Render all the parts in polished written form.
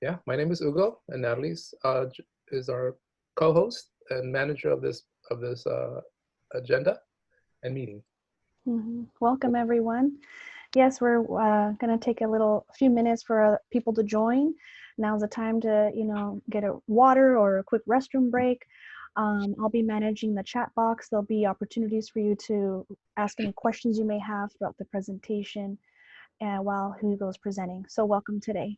Yeah, my name is Ugo, and Natalie's is our co-host and manager of this agenda and meeting. Welcome, everyone. Yes, we're going to take a few minutes for people to join. Now's the time to, get a water or a quick restroom break. I'll be managing the chat box. There'll be opportunities for you to ask any questions you may have throughout the presentation while Hugo's presenting. So welcome today.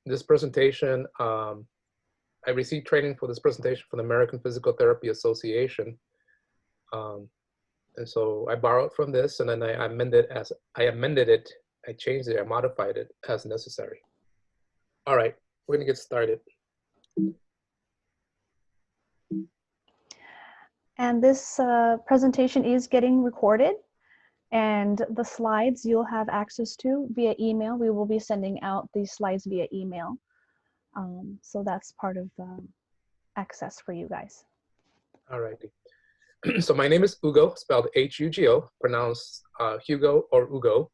This presentation, I received training for this presentation from the American Physical Therapy Association. And so I borrowed from this, and then I amended it, I changed it, I modified it as necessary. All right, we're gonna get started. And this presentation is getting recorded, and the slides you'll have access to via email. We will be sending out these slides via email. So that's part of access for you guys. All righty. So my name is Ugo, spelled H-U-G-O, pronounced Hugo or Ugo.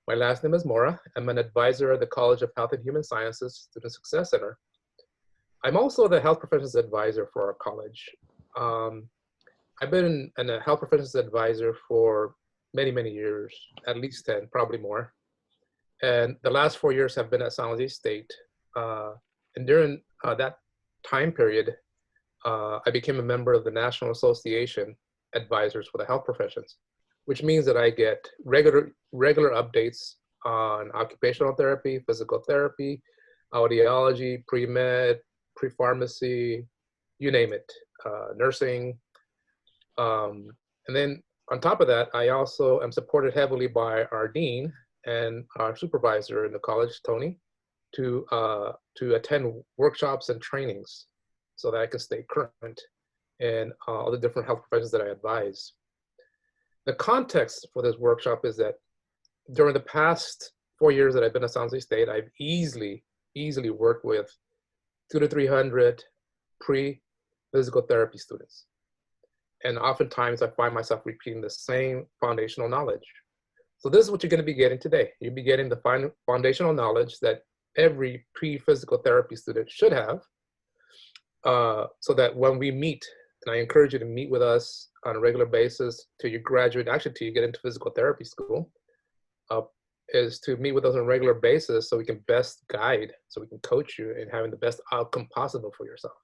My last name is Mora. I'm an advisor at the College of Health and Human Sciences Student Success Center. I'm also the health professions advisor for our college. I've been a health professions advisor for many, many years, at least 10, probably more. And the last 4 years have been at San Jose State. And during that time period, I became a member of the National Association Advisors for the Health Professions, which means that I get regular updates on occupational therapy, physical therapy, audiology, pre-med, pre-pharmacy, you name it, nursing. And then on top of that, I also am supported heavily by our dean and our supervisor in the college, Tony, to attend workshops and trainings so that I can stay current in all the different health professions that I advise. The context for this workshop is that during the past 4 years that I've been at San Jose State, I've easily worked with 200 to 300 pre-physical therapy students. And oftentimes I find myself repeating the same foundational knowledge. So this is what you're going to be getting today. You'll be getting the foundational knowledge that every pre-physical therapy student should have, so that when we meet, and I encourage you to meet with us on a regular basis till you graduate, actually till you get into physical therapy school, is to meet with us on a regular basis so we can best guide, so we can coach you in having the best outcome possible for yourself.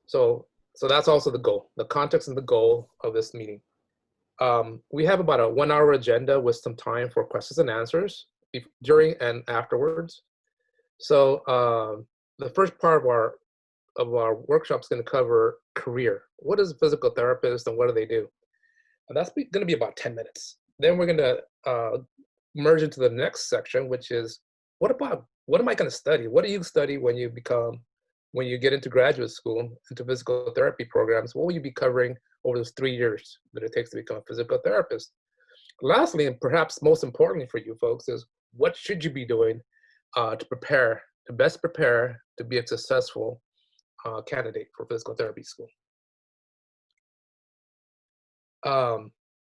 So that's also the goal, the context and the goal of this meeting. We have about a 1 hour agenda with some time for questions and answers during and afterwards. So the first part of our workshop is going to cover career. What is a physical therapist and what do they do? And that's going to be about 10 minutes. Then we're going to merge into the next section, which is what am I going to study? What do you study when you get into graduate school, into physical therapy programs? What will you be covering over those 3 years that it takes to become a physical therapist? Lastly, and perhaps most importantly for you folks, is what should you be doing to best prepare to be a successful candidate for physical therapy school.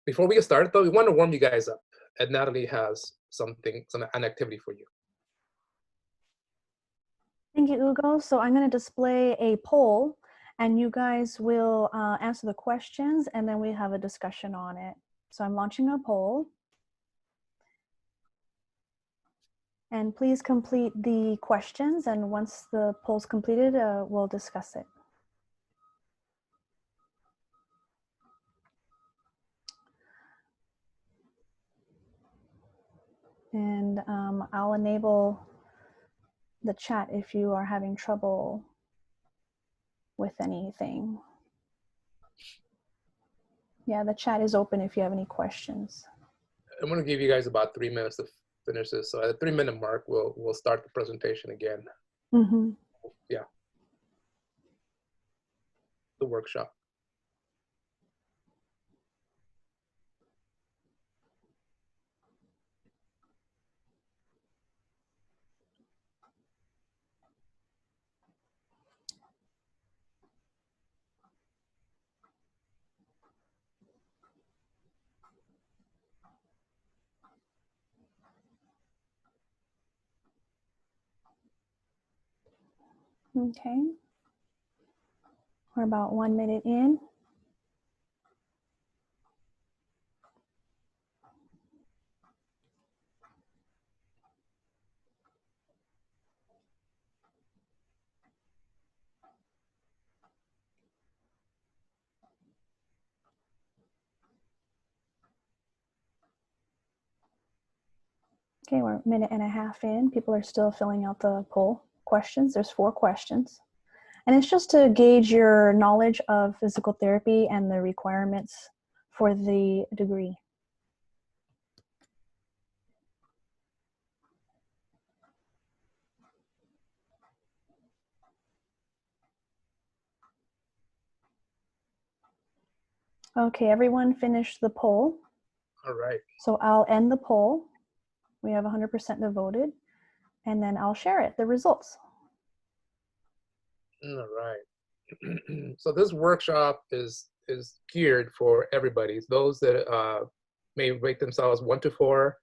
Before we get started though, we want to warm you guys up, and Natalie has an activity for you. Thank you, Ugo. So I'm going to display a poll, and you guys will answer the questions, and then we have a discussion on it. So I'm launching a poll. And please complete the questions, and once the poll's completed, we'll discuss it. And I'll enable the chat if you are having trouble with anything. Yeah, the chat is open if you have any questions. I'm going to give you guys about 3 minutes to finish this. So at the 3-minute mark, we'll start the presentation again. Yeah. The workshop. Okay. We're about 1 minute in. Okay, we're a minute and a half in. People are still filling out the poll questions. There's 4 questions. And it's just to gauge your knowledge of physical therapy and the requirements for the degree. Okay, everyone finished the poll. All right. So I'll end the poll. We have 100% that voted. And then I'll share it, the results. All right. So this workshop is geared for everybody. Those that may rate themselves 1 to 4,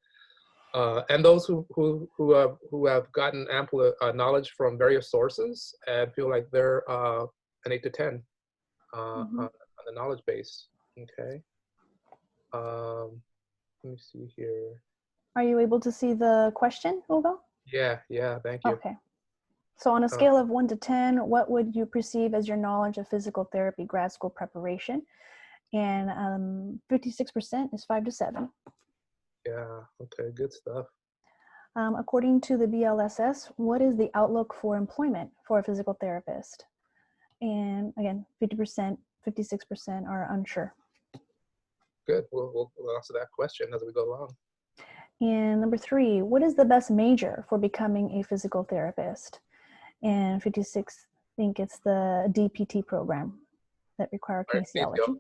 and those who have gotten ample knowledge from various sources and feel like they're an 8 to 10 on the knowledge base. Okay. Let me see here. Are you able to see the question, Hugo? Yeah, thank you. Okay. So on a scale of 1 to 10, what would you perceive as your knowledge of physical therapy grad school preparation? And 56% is 5 to 7. Yeah, okay, good stuff. According to the BLSS, what is the outlook for employment for a physical therapist? And again, 50%, 56% are unsure. Good, we'll answer that question as we go along. And number 3, what is the best major for becoming a physical therapist? And 56 think it's the DPT program that require kinesiology.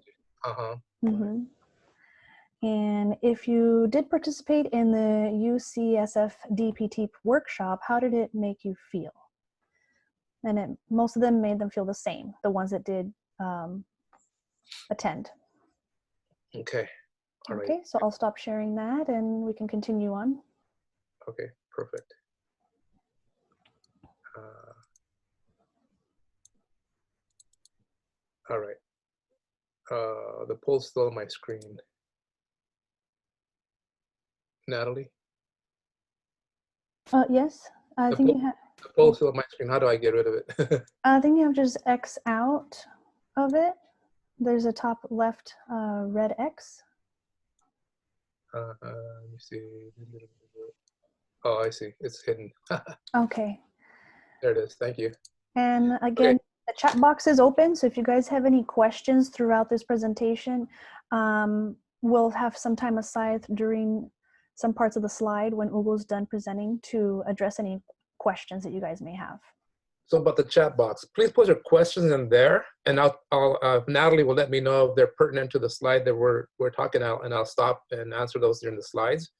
And if you did participate in the UCSF DPT workshop, how did it make you feel? And most of them made them feel the same, the ones that did attend. Okay. All right. Okay, so I'll stop sharing that and we can continue on. Okay, perfect. All right. The poll's still on my screen. Natalie? Yes, I think you have. The poll's still on my screen. How do I get rid of it? I think you have to just X out of it. There's a top left red X. Let me see. Oh, I see. It's hidden. Okay. There it is. Thank you. And again, okay. The chat box is open. So if you guys have any questions throughout this presentation, we'll have some time aside during some parts of the slide when Ugo's done presenting to address any questions that you guys may have. So about the chat box, please put your questions in there, and Natalie will let me know if they're pertinent to the slide that we're talking about, and I'll stop and answer those during the slides.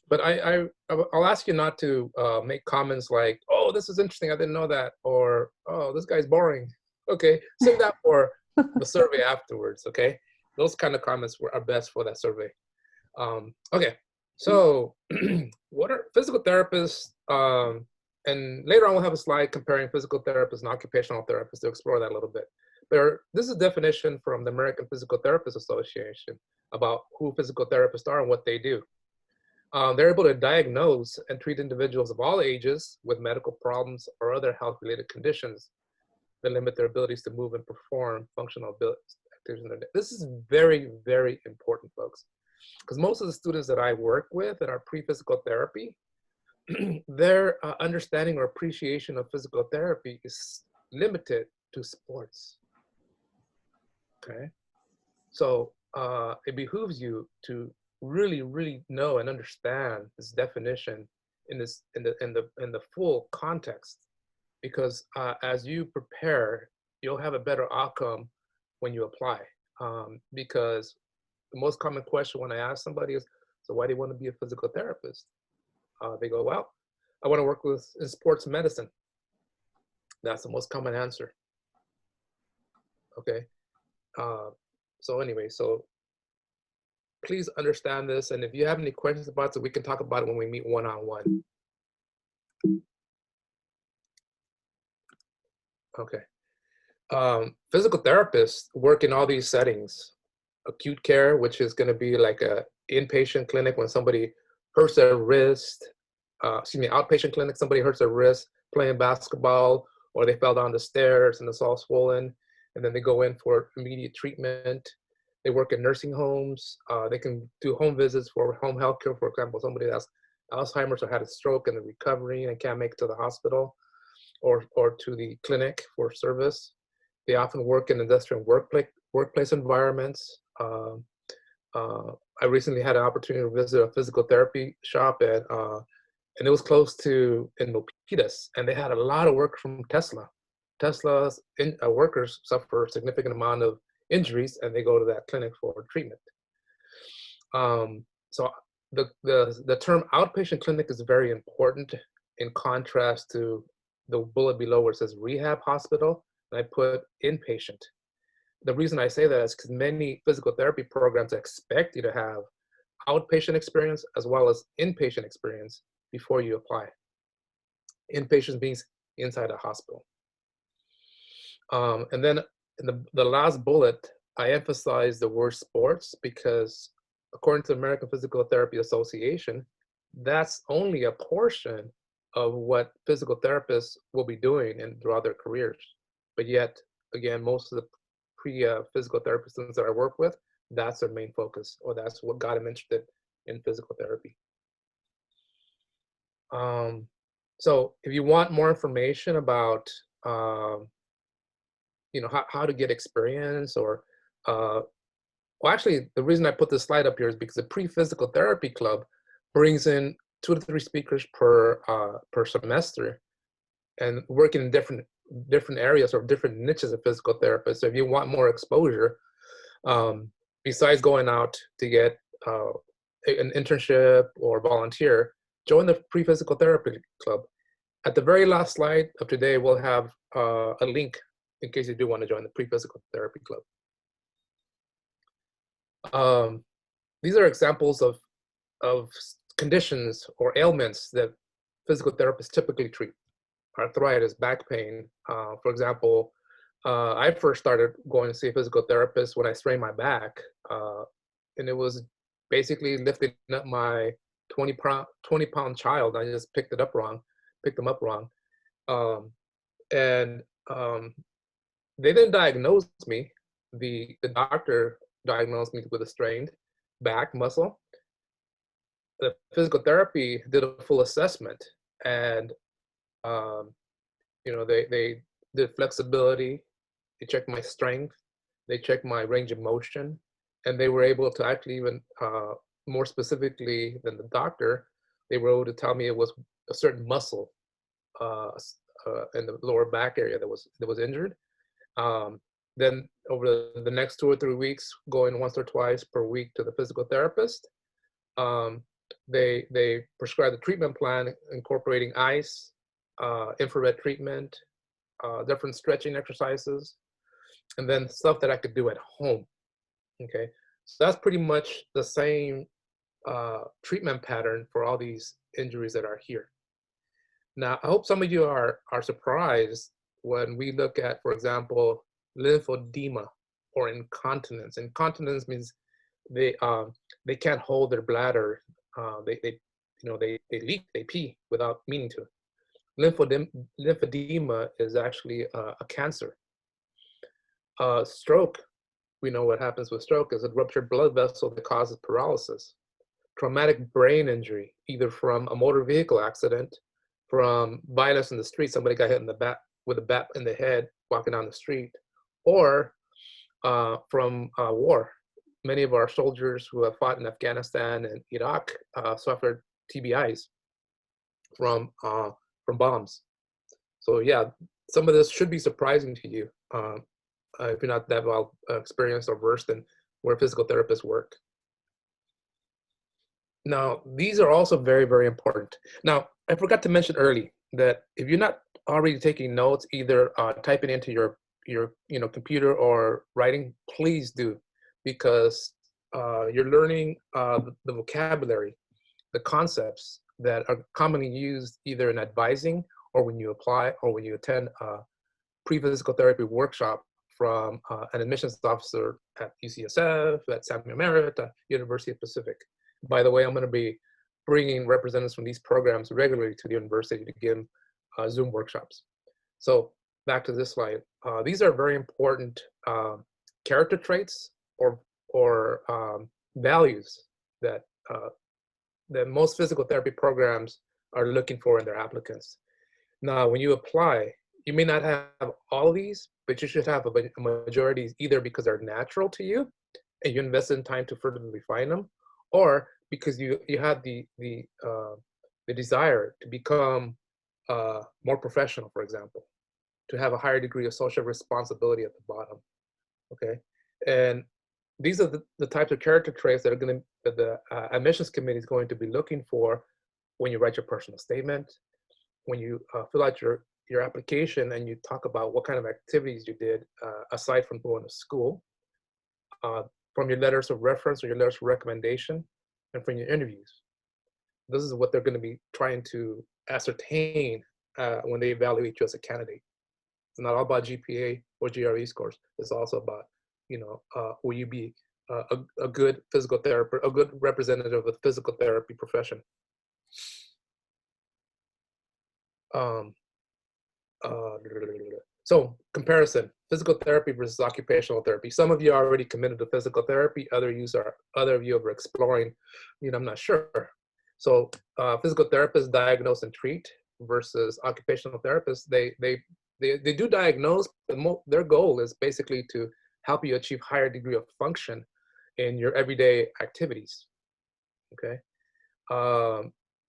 But I'll ask you not to make comments like, "Oh, this is interesting. I didn't know that," or "Oh, this guy's boring." Okay, save that for the survey afterwards. Okay, those kind of comments are best for that survey. Okay, so what are physical therapists? And later on, we'll have a slide comparing physical therapists and occupational therapists to explore that a little bit. This is a definition from the American Physical Therapists Association about who physical therapists are and what they do. They're able to diagnose and treat individuals of all ages with medical problems or other health-related conditions that limit their abilities to move and perform functional activities in their day. This is very, very important, folks, because most of the students that I work with in our pre-physical therapy, their understanding or appreciation of physical therapy is limited to sports. Okay, so it behooves you to really, really know and understand this definition in the full context, because as you prepare, you'll have a better outcome when you apply. Because the most common question when I ask somebody is, "So why do you want to be a physical therapist?" They go, "Well, I want to work in sports medicine." That's the most common answer. Okay. So anyway, so please understand this, and if you have any questions about it, we can talk about it when we meet one-on-one. Okay. Physical therapists work in all these settings. Acute care, which is going to be like a inpatient clinic when somebody hurts their wrist. Outpatient clinic, somebody hurts their wrist playing basketball, or they fell down the stairs and it's all swollen, and then they go in for immediate treatment. They work in nursing homes. They can do home visits for home health care. For example, somebody that's Alzheimer's or had a stroke and they're recovering and can't make it to the hospital or to the clinic for service. They often work in industrial workplace environments. I recently had an opportunity to visit a physical therapy shop and it was close to in Milpitas, and they had a lot of work from Tesla. Tesla's workers suffer a significant amount of injuries, and they go to that clinic for treatment. So the term outpatient clinic is very important in contrast to the bullet below where it says rehab hospital, and I put inpatient. The reason I say that is because many physical therapy programs expect you to have outpatient experience as well as inpatient experience before you apply. Inpatient means inside a hospital. And then in the last bullet, I emphasize the word sports because according to the American Physical Therapy Association, that's only a portion of what physical therapists will be doing throughout their careers. But yet, again, most of the physical therapy students that I work with, that's their main focus, or that's what got them interested in physical therapy. So if you want more information about, how to get experience or, well, actually, the reason I put this slide up here is because the Pre-Physical Therapy Club brings in 2 to 3 speakers per semester and working in different areas or different niches of physical therapists. So if you want more exposure, besides going out to get an internship or volunteer, join the Pre-Physical Therapy Club. At the very last slide of today, we'll have a link in case you do want to join the Pre-Physical Therapy Club. These are examples of conditions or ailments that physical therapists typically treat. Arthritis, back pain. For example, I first started going to see a physical therapist when I strained my back, and it was basically lifting up my 20-pound child. I just picked him up wrong. They didn't diagnose me. The doctor diagnosed me with a strained back muscle. The physical therapy did a full assessment, and they did flexibility. They checked my strength. They checked my range of motion, and they were able to actually even more specifically than the doctor, they were able to tell me it was a certain muscle in the lower back area that was injured. Then over the next 2 or 3 weeks, going once or twice per week to the physical therapist, they prescribed the treatment plan incorporating ice, infrared treatment, different stretching exercises, and then stuff that I could do at home. Okay, so that's pretty much the same treatment pattern for all these injuries that are here. Now, I hope some of you are surprised when we look at, for example, lymphedema or incontinence. Incontinence means they can't hold their bladder. They leak, they pee without meaning to. Lymphedema is actually a cancer. Stroke, we know what happens with stroke is a ruptured blood vessel that causes paralysis. Traumatic brain injury, either from a motor vehicle accident, from violence in the street, somebody got hit in the back with a bat in the head walking down the street, or from war. Many of our soldiers who have fought in Afghanistan and Iraq suffered TBIs from bombs. So yeah, some of this should be surprising to you if you're not that well experienced or versed in where physical therapists work. Now, these are also very, very important. Now, I forgot to mention early that if you're not already taking notes, either typing into your computer or writing, please do, because you're learning the vocabulary, the concepts that are commonly used either in advising or when you apply or when you attend pre-physical therapy workshop from an admissions officer at UCSF, at Samuel Merritt, at University of Pacific. By the way, I'm going to be bringing representatives from these programs regularly to the university to give Zoom workshops. So back to this slide. These are very important character traits or values that that most physical therapy programs are looking for in their applicants. Now, when you apply, you may not have all of these, but you should have a majority, either because they're natural to you and you invest in time to further refine them, or because you have the desire to become more professional, for example, to have a higher degree of social responsibility at the bottom. Okay, and these are the types of character traits that are going to that the admissions committee is going to be looking for when you write your personal statement, when you fill out your application and you talk about what kind of activities you did aside from going to school, from your letters of reference or your letters of recommendation, and from your interviews. This is what they're going to be trying to ascertain when they evaluate you as a candidate. It's not all about GPA or GRE scores. It's also about, will you be a good physical therapist, a good representative of the physical therapy profession. So comparison, physical therapy versus occupational therapy. Some of you are already committed to physical therapy. Other of you are exploring, I'm not sure. So physical therapists diagnose and treat versus occupational therapists. They do diagnose, but their goal is basically to help you achieve higher degree of function in your everyday activities. Okay.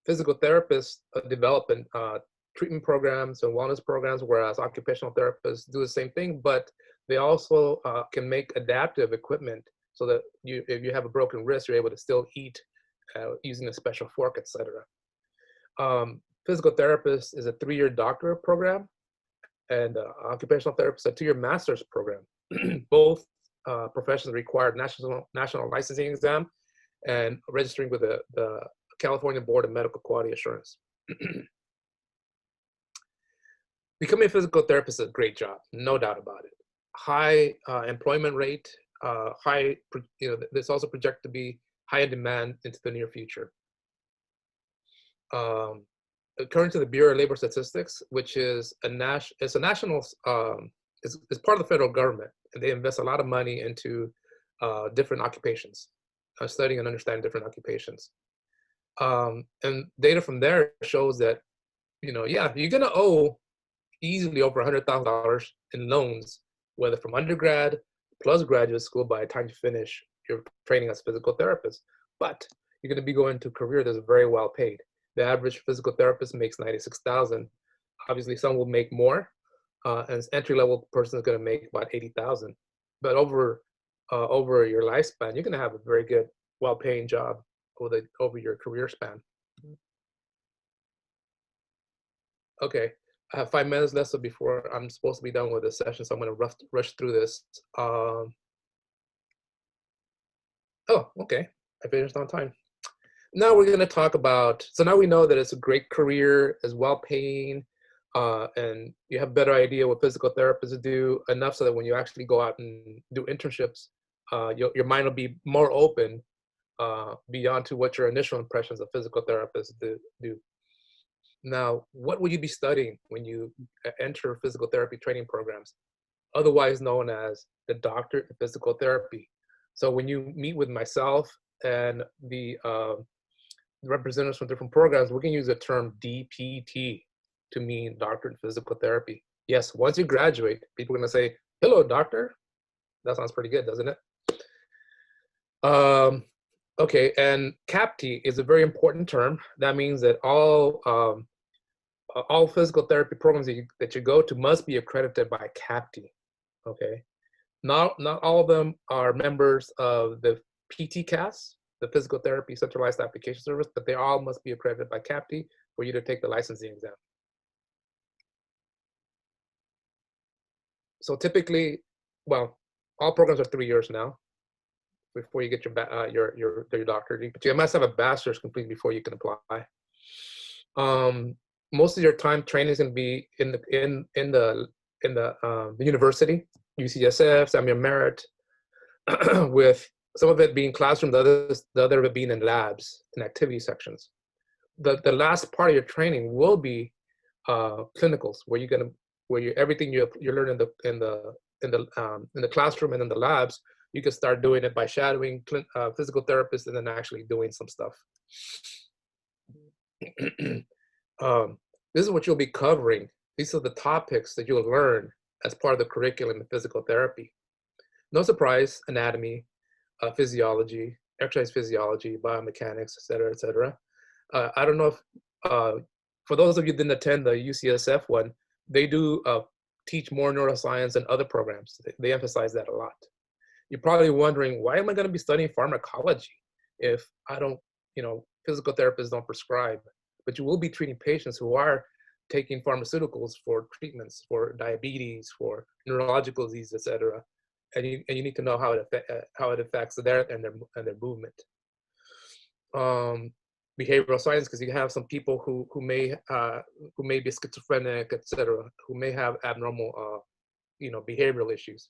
Physical therapists develop treatment programs and wellness programs, whereas occupational therapists do the same thing, but they also can make adaptive equipment so that if you have a broken wrist, you're able to still eat using a special fork, etc. Physical therapist is a 3-year doctorate program, and occupational therapist a 2-year master's program. Both professions require national licensing exam and registering with the California Board of Medical Quality Assurance. Becoming a physical therapist is a great job, no doubt about it. High employment rate, there's also projected to be high demand into the near future. According to the Bureau of Labor Statistics, which is it's part of the federal government, and they invest a lot of money into different occupations, studying and understanding different occupations. And data from there shows that, you're gonna owe easily over $100,000 in loans, whether from undergrad plus graduate school by the time you finish your training as a physical therapist. But you're going to be going to a career that's very well paid. The average physical therapist makes $96,000. Obviously, some will make more, and an entry-level person is going to make about $80,000. But over your lifespan, you're going to have a very good, well-paying job over your career span. Okay. I have 5 minutes left, so before I'm supposed to be done with this session, so I'm going to rush through this. Oh, okay, I finished on time. Now we're going to talk about, so now we know that it's a great career, is well-paying, and you have a better idea what physical therapists do, enough so that when you actually go out and do internships, your mind will be more open beyond to what your initial impressions of physical therapists do. Now, what will you be studying when you enter physical therapy training programs, otherwise known as the Doctorate of Physical Therapy? So when you meet with myself and the representatives from different programs, we can use the term DPT to mean Doctorate of Physical Therapy. Yes, once you graduate, people are going to say, "Hello, doctor." That sounds pretty good, doesn't it? Okay, and CAPT is a very important term. That means that all physical therapy programs that you go to must be accredited by CAPT. Okay, not all of them are members of the PTCAS, the Physical Therapy Centralized Application Service, but they all must be accredited by CAPT for you to take the licensing exam. So typically, well, all programs are 3 years now before you get your doctorate, but you must have a bachelor's complete before you can apply. Most of your time training is going to be in the university, UCSF, Samuel Merritt, with some of it being classroom, the other of it being in labs and activity sections. The last part of your training will be clinicals, where everything you learn in the classroom and in the labs, you can start doing it by shadowing physical therapists and then actually doing some stuff. This is what you'll be covering. These are the topics that you'll learn as part of the curriculum in physical therapy. No surprise: anatomy, physiology, exercise physiology, biomechanics, et cetera, et cetera. I don't know if, for those of you who didn't attend the UCSF one, they do teach more neuroscience than other programs. They emphasize that a lot. You're probably wondering, why am I going to be studying pharmacology if I don't, physical therapists don't prescribe? But you will be treating patients who are taking pharmaceuticals for treatments for diabetes, for neurological disease, et cetera. And you need to know how it affects their movement. Behavioral science, because you have some people who may be schizophrenic, et cetera, who may have abnormal behavioral issues.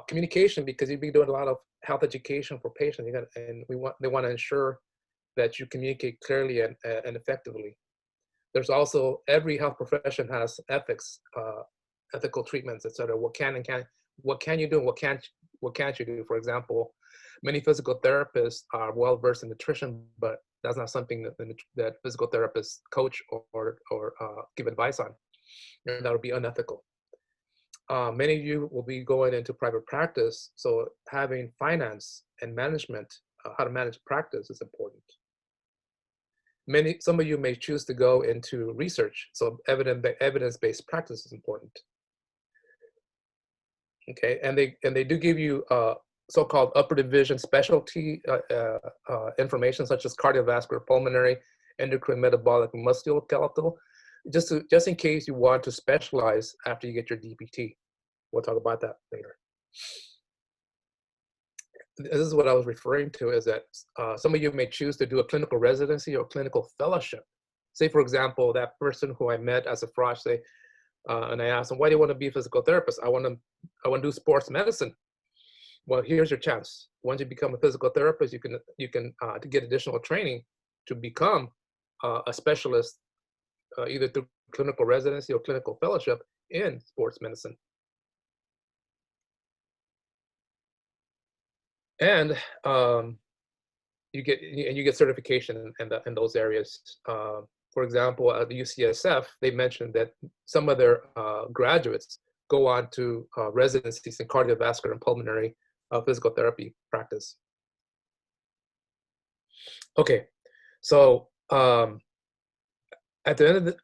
Communication, because you'll be doing a lot of health education for patients, and they want to ensure that you communicate clearly and effectively. There's also, every health profession has ethics, ethical treatments, et cetera. What can you do and what can't you do? For example, many physical therapists are well versed in nutrition, but that's not something that physical therapists coach or give advice on, and that would be unethical. Many of you will be going into private practice, so having finance and management, how to manage practice, is important. Some of you may choose to go into research, so evidence-based practice is important. Okay, and they do give you so-called upper division specialty information, such as cardiovascular, pulmonary, endocrine, metabolic, musculoskeletal, just in case you want to specialize after you get your DPT. We'll talk about that later. This is what I was referring to, is that some of you may choose to do a clinical residency or clinical fellowship. Say, for example, that person who I met as a frosh, and I asked him, why do you want to be a physical therapist? I want to do sports medicine. Well, here's your chance. Once you become a physical therapist, you can to get additional training to become a specialist, either through clinical residency or clinical fellowship in sports medicine. And you get certification in those areas. For example, at the UCSF, they mentioned that some of their graduates go on to residencies in cardiovascular and pulmonary physical therapy practice. Okay, so at the end of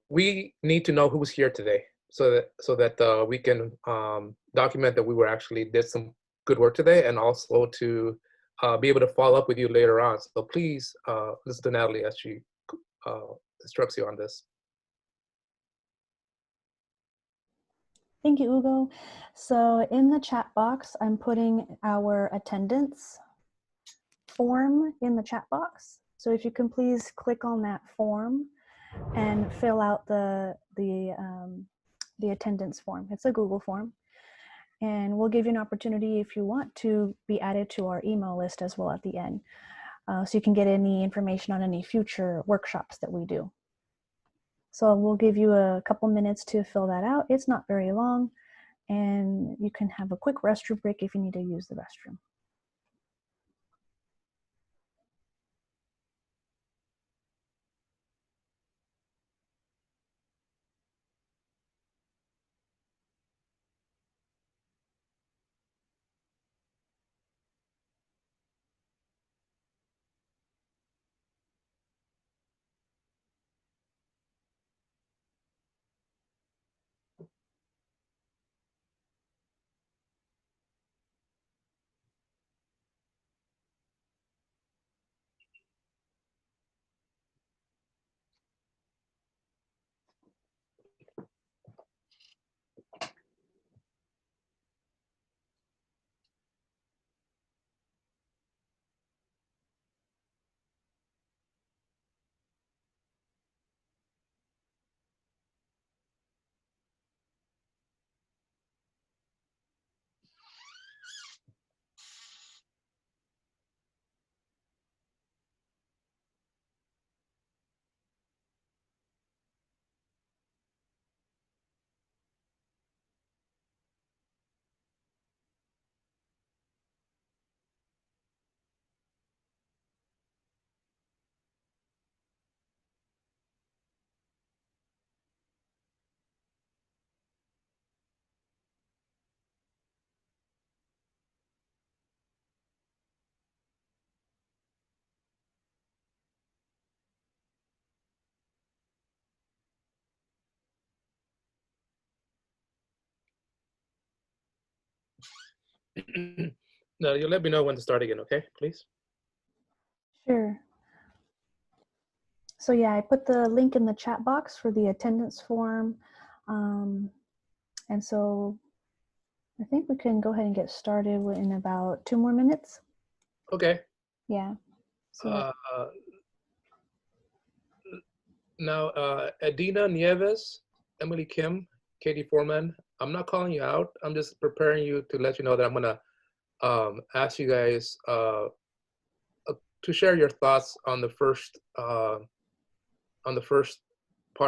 we need to know who's here today, so that we can document that we actually did some good work today, and also to be able to follow up with you later on. So please listen to Natalie as she instructs you on this. Thank you, Ugo. So in the chat box, I'm putting our attendance form in the chat box. So if you can please click on that form and fill out the attendance form. It's a Google form. And we'll give you an opportunity, if you want, to be added to our email list as well at the end. So you can get any information on any future workshops that we do. So we'll give you a couple minutes to fill that out. It's not very long, and you can have a quick restroom break if you need to use the restroom. No, you let me know when to start again, okay, please? Sure. So yeah, I put the link in the chat box for the attendance form. And so I think we can go ahead and get started in about 2 more minutes. Okay. Yeah. So now, Adina Nieves, Emily Kim, Katie Foreman, I'm not calling you out. I'm just preparing you to let you know that I'm gonna ask you guys to share your thoughts on the first part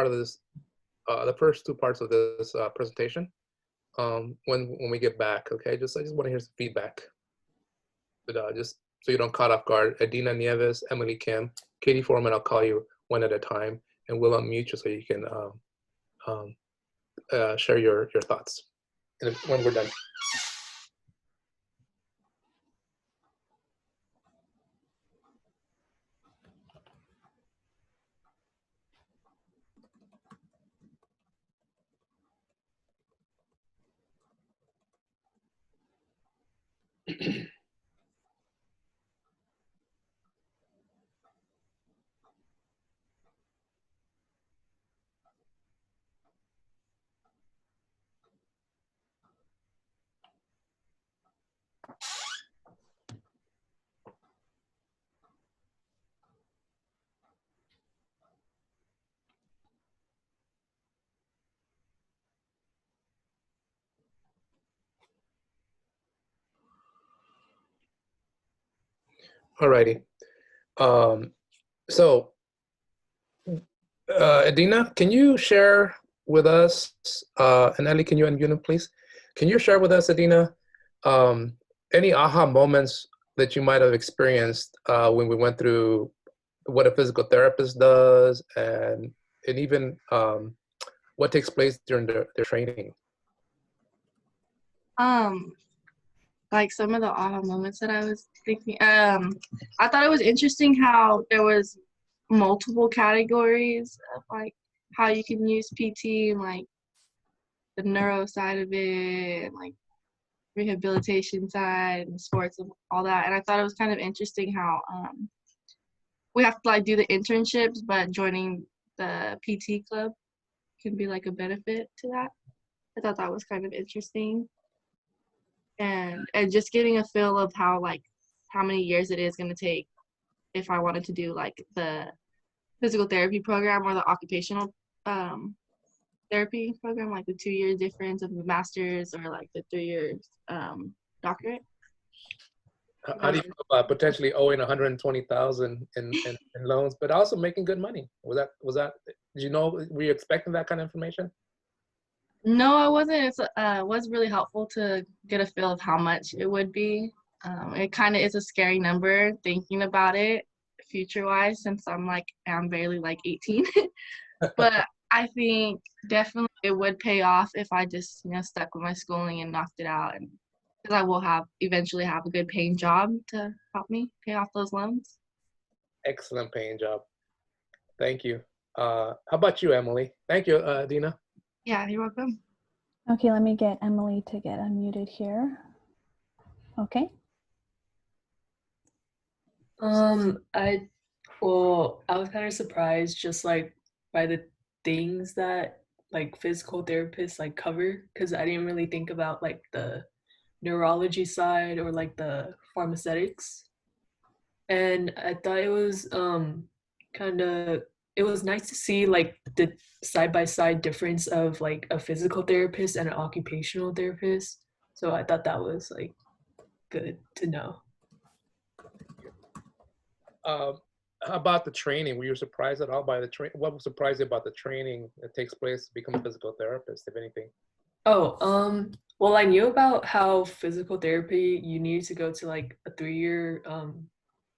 of this, the first 2 parts of this presentation. When we get back, okay? I just want to hear some feedback. But just so you don't caught off guard, Adina Nieves, Emily Kim, Katie Foreman, I'll call you one at a time, and we'll unmute you so you can share your thoughts when we're done. Alrighty. So, Adina, can you share with us, and Ellie, can you unmute please? Can you share with us, Adina, any aha moments that you might have experienced when we went through what a physical therapist does, and even what takes place during their training? Like some of the aha moments that I was thinking, I thought it was interesting how there was multiple categories of like how you can use PT and like the neuro side of it, and like rehabilitation side and sports and all that. And I thought it was kind of interesting how we have to like do the internships, but joining the PT club can be like a benefit to that. I thought that was kind of interesting. And just getting a feel of how many years it is going to take if I wanted to do like the physical therapy program or the occupational therapy program, like the 2 year difference of the master's or like the 3 years doctorate. How do you feel about potentially owing 120,000 in loans, but also making good money? Was that? Did you know? Were you expecting that kind of information? No, I wasn't. It was really helpful to get a feel of how much it would be. It kind of is a scary number thinking about it future-wise, since I'm barely like 18. But I think definitely it would pay off if I just stuck with my schooling and knocked it out, and because I will eventually have a good paying job to help me pay off those loans. Excellent paying job. Thank you. How about you, Emily? Thank you, Dina. Yeah, you're welcome. okay, let me get Emily to get unmuted here. Okay. I was kind of surprised just like by the things that like physical therapists like cover, because I didn't really think about like the neurology side or like the pharmaceutics. And I thought it was it was nice to see like the side-by-side difference of like a physical therapist and an occupational therapist. So I thought that was like good to know. How about the training? Were you surprised at all by the training? What surprised you about the training that takes place to become a physical therapist, if anything? Oh, well, I knew about how physical therapy, you need to go to like a 3-year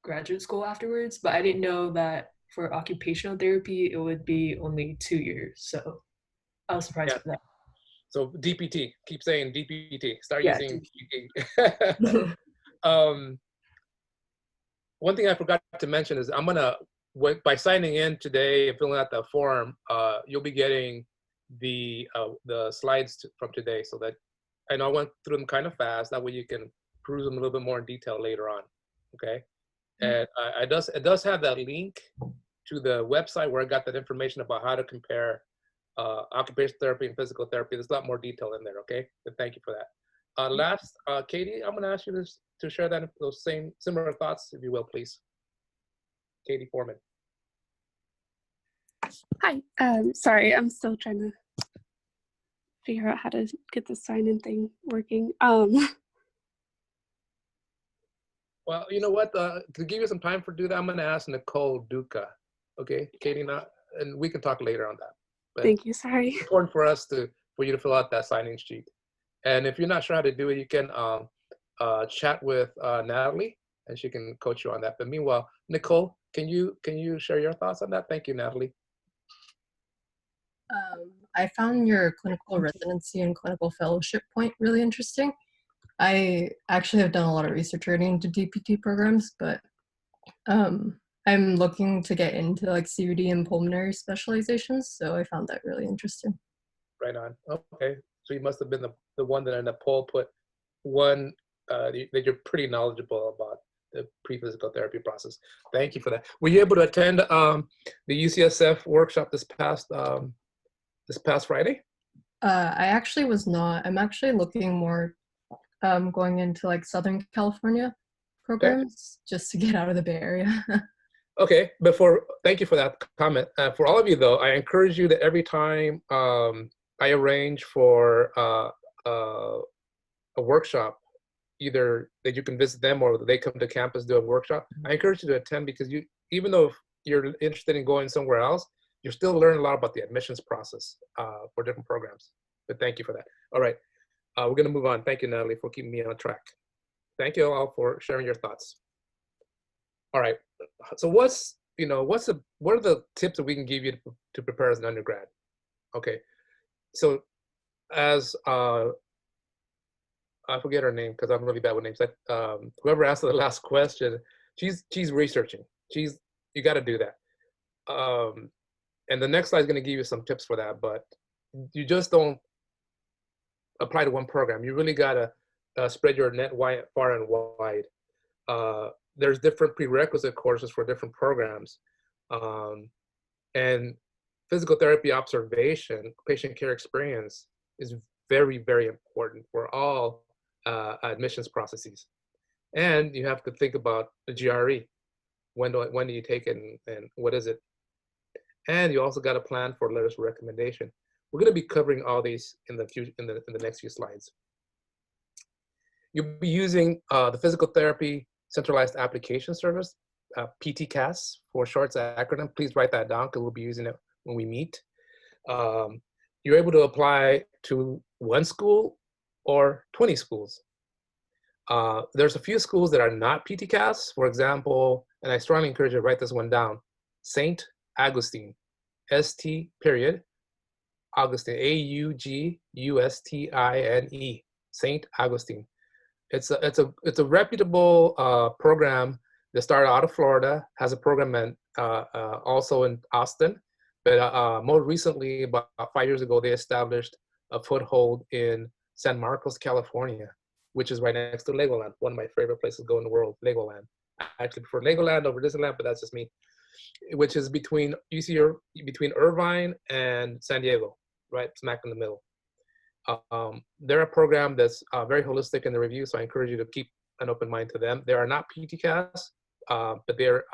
graduate school afterwards, but I didn't know that for occupational therapy, it would be only 2 years. So I was surprised by that. So DPT, keep saying DPT, start Yeah, using DPT. One thing I forgot to mention is I'm gonna, by signing in today and filling out the form, you'll be getting the slides from today, so that I know I went through them kind of fast. That way you can peruse them a little bit more in detail later on, okay? And it does have that link to the website where I got that information about how to compare occupational therapy and physical therapy. There's a lot more detail in there, okay? But thank you for that. Last, Katie, I'm gonna ask you to share those similar thoughts, if you will, please. Katie Foreman. Hi, sorry, I'm still trying to figure out how to get the sign-in thing working. Well, you know what? To give you some time for do that, I'm gonna ask Nicole Duca. Okay, Katie, and we can talk later on that. But Thank you, sorry. it's important for us for you to fill out that sign-in sheet. And if you're not sure how to do it, you can chat with Natalie, and she can coach you on that. But meanwhile, Nicole, can you share your thoughts on that? Thank you, Natalie. I found your clinical residency and clinical fellowship point really interesting. I actually have done a lot of research relating to DPT programs, but I'm looking to get into like CVD and pulmonary specializations, so I found that really interesting. Right on. Okay, so you must have been the one that in the poll put one that you're pretty knowledgeable about the pre-physical therapy process. Thank you for that. Were you able to attend the UCSF workshop this past Friday? I actually was not. I'm actually looking more going into like Southern California programs just to get out of the Bay Area. Okay, thank you for that comment. For all of you though, I encourage you that every time I arrange for a workshop, either that you can visit them or they come to campus do a workshop, I encourage you to attend, because even though if you're interested in going somewhere else, you're still learning a lot about the admissions process for different programs. But thank you for that. All right, we're gonna move on. Thank you, Natalie, for keeping me on track. Thank you all for sharing your thoughts. All right, so what are the tips that we can give you to prepare as an undergrad? Okay, so as I forget her name because I'm really bad with names. Whoever asked the last question, she's researching. You got to do that. And the next slide is going to give you some tips for that, but you just don't apply to one program. You really got to spread your net far and wide. There's different prerequisite courses for different programs. And physical therapy observation, patient care experience is very, very important for all admissions processes. And you have to think about the GRE. When do you take it, and what is it? And you also got to plan for letters of recommendation. We're going to be covering all these in the next few slides. You'll be using the Physical Therapy Centralized Application Service, PTCAS for short acronym. Please write that down because we'll be using it when we meet. You're able to apply to one school or 20 schools. There's a few schools that are not PTCAS. For example, and I strongly encourage you to write this one down, St. Augustine, ST period, Augustine, AUGUSTINE, St. Augustine. It's a reputable program that started out of Florida, has a program also in Austin, but more recently, about 5 years ago, they established a foothold in San Marcos, California, which is right next to Legoland, one of my favorite places to go in the world, Legoland. I actually prefer Legoland over Disneyland, but that's just me, which is between Irvine and San Diego, right smack in the middle. They're a program that's very holistic in the review, so I encourage you to keep an open mind to them. They are not PTCAS, but they're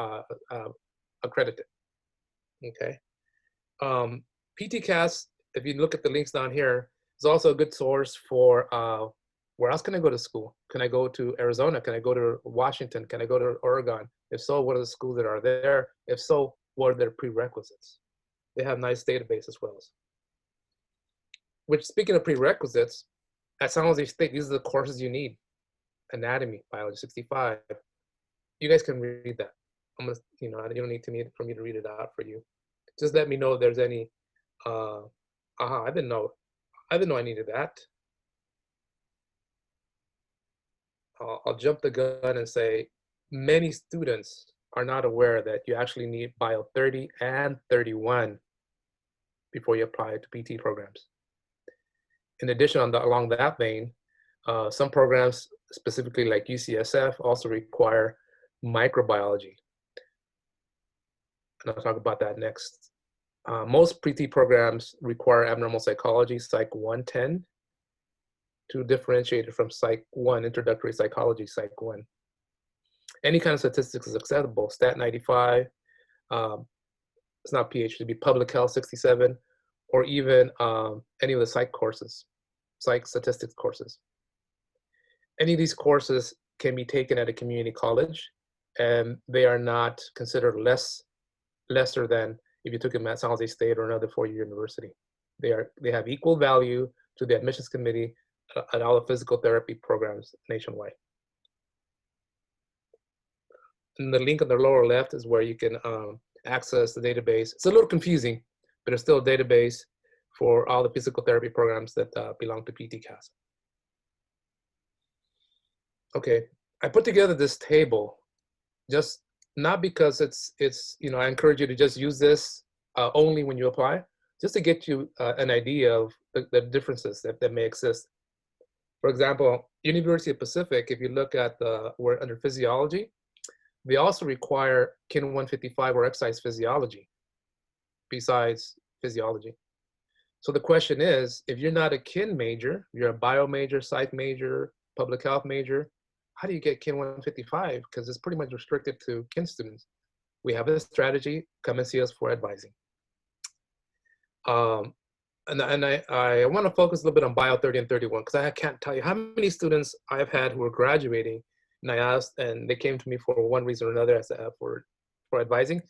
accredited, okay? PTCAS, if you look at the links down here, is also a good source for where else can I go to school? Can I go to Arizona? Can I go to Washington? Can I go to Oregon? If so, what are the schools that are there? If so, what are their prerequisites? They have nice database as well. Which, speaking of prerequisites, at San Jose State, these are the courses you need. Anatomy, Biology 65. You guys can read that. You don't need for me to read it out for you. Just let me know if there's any, I didn't know I needed that. I'll jump the gun and say many students are not aware that you actually need Bio 30 and 31 before you apply to PT programs. In addition, along that vein, some programs specifically like UCSF, also require microbiology. And I'll talk about that next. Most pre-T programs require abnormal psychology, Psych 110, to differentiate it from Psych 1, introductory psychology, Psych 1. Any kind of statistics is acceptable. Stat 95, it's not PH, it'd be Public Health 67, or even any of the psych courses, psych statistics courses. Any of these courses can be taken at a community college, and they are not considered lesser than if you took them at San Jose State or another four-year university. They have equal value to the admissions committee at all the physical therapy programs nationwide. And the link on the lower left is where you can access the database. It's a little confusing, but it's still a database for all the physical therapy programs that belong to PTCAS. Okay, I put together this table just not because it's I encourage you to just use this only when you apply, just to get you an idea of the differences that may exist. For example, University of Pacific, if you look at where under physiology, they also require KIN 155 or exercise physiology besides physiology. So the question is, if you're not a KIN major, you're a bio major, psych major, public health major, how do you get KIN 155? Because it's pretty much restricted to KIN students. We have a strategy, come and see us for advising. And I want to focus a little bit on Bio 30 and 31, because I can't tell you how many students I've had who are graduating, and I asked, and they came to me for one reason or another for advising,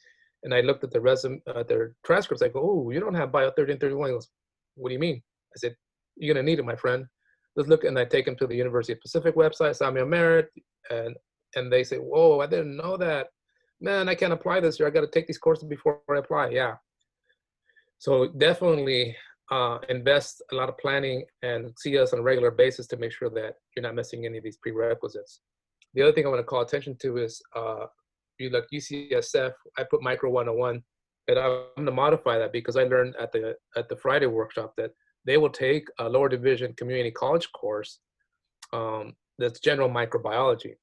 and I looked at their transcripts. I go, oh, you don't have Bio 30 and 31. He goes, what do you mean? I said, you're gonna need it, my friend. Let's look, and I take them to the University of Pacific website, Samuel Merritt, and they say, whoa, I didn't know that. Man, I can't apply this year. I got to take these courses before I apply. Yeah. So definitely invest a lot of planning and see us on a regular basis to make sure that you're not missing any of these prerequisites. The other thing I want to call attention to is you look UCSF, I put Micro 101, and I'm going to modify that because I learned at the Friday workshop that they will take a lower division community college course that's general microbiology.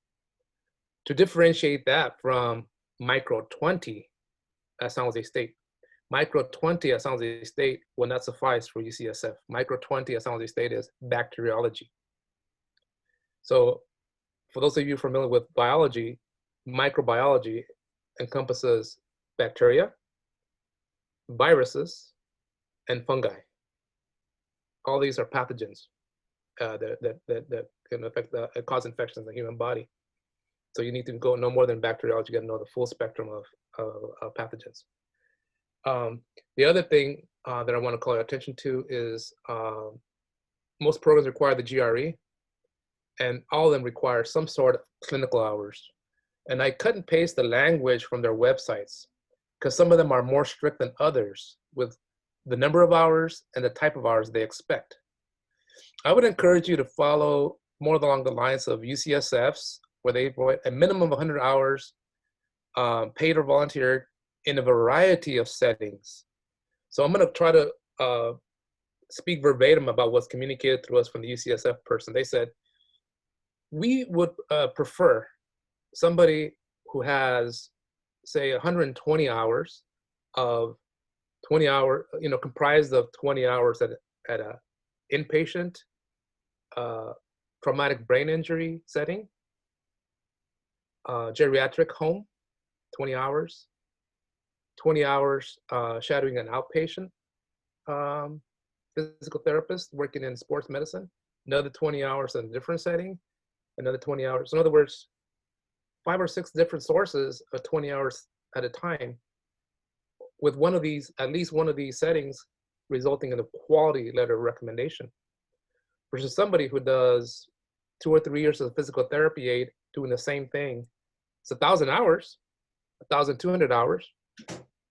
To differentiate that from Micro 20 at San Jose State. Micro 20 at San Jose State will not suffice for UCSF. Micro 20 at San Jose State is bacteriology. So for those of you familiar with biology, microbiology encompasses bacteria, viruses, and fungi. All these are pathogens that can affect cause infections in the human body. So you need to go no more than bacteriology, you got to know the full spectrum of pathogens. The other thing that I want to call your attention to is most programs require the GRE, and all of them require some sort of clinical hours. And I cut and paste the language from their websites because some of them are more strict than others with the number of hours and the type of hours they expect. I would encourage you to follow more along the lines of UCSF's, where they provide a minimum of 100 hours paid or volunteer in a variety of settings. So I'm going to try to speak verbatim about what's communicated through us from the UCSF person. They said, we would prefer somebody who has, say, 120 hours of 20 hour, comprised of 20 hours at a inpatient traumatic brain injury setting, geriatric home, 20 hours, 20 hours shadowing an outpatient physical therapist working in sports medicine, another 20 hours in a different setting, another 20 hours. In other words, 5 or 6 different sources of 20 hours at a time, with one of these, at least one of these settings resulting in a quality letter recommendation, versus somebody who does 2 or 3 years as a physical therapy aide doing the same thing. It's 1,000 hours, 1,200 hours,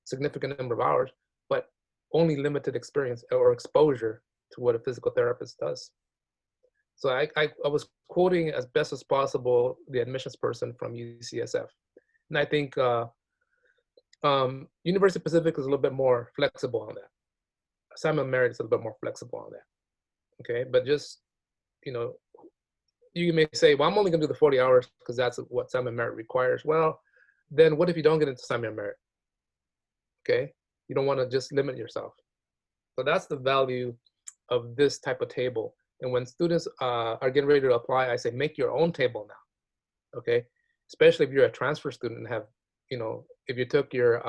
significant number of hours, but only limited experience or exposure to what a physical therapist does. So I was quoting as best as possible the admissions person from UCSF. And I think University of Pacific is a little bit more flexible on that. Simon Merritt is a little bit more flexible on that. Okay, but just, you may say, well, I'm only going to do the 40 hours because that's what assignment merit requires. Well, then what if you don't get into assignment merit? Okay, you don't want to just limit yourself. So that's the value of this type of table. And when students are getting ready to apply, I say, make your own table now, okay? Especially if you're a transfer student and have, you know, if you took your,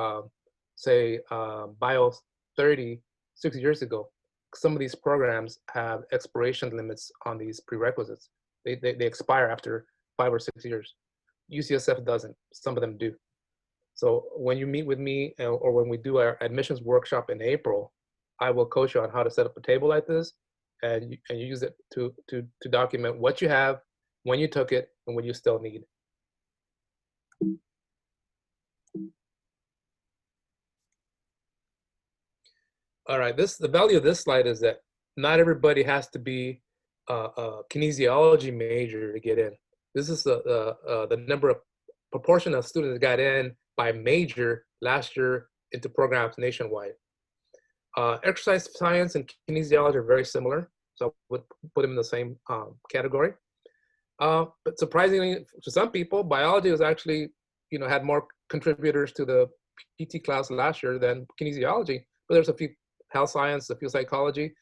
say, bio 6 years ago, some of these programs have expiration limits on these prerequisites. They expire after 5 or 6 years. UCSF doesn't, some of them do. So when you meet with me or when we do our admissions workshop in April, I will coach you on how to set up a table like this, and you use it to document what you have, when you took it, and what you still need. All right, the value of this slide is that not everybody has to be a kinesiology major to get in. This is the number of proportion of students that got in by major last year into programs nationwide. Exercise science and kinesiology are very similar, so I would put them in the same category. But surprisingly, to some people, biology was actually, you know, had more contributors to the PT class last year than kinesiology. But there's a few health science, a few psychology.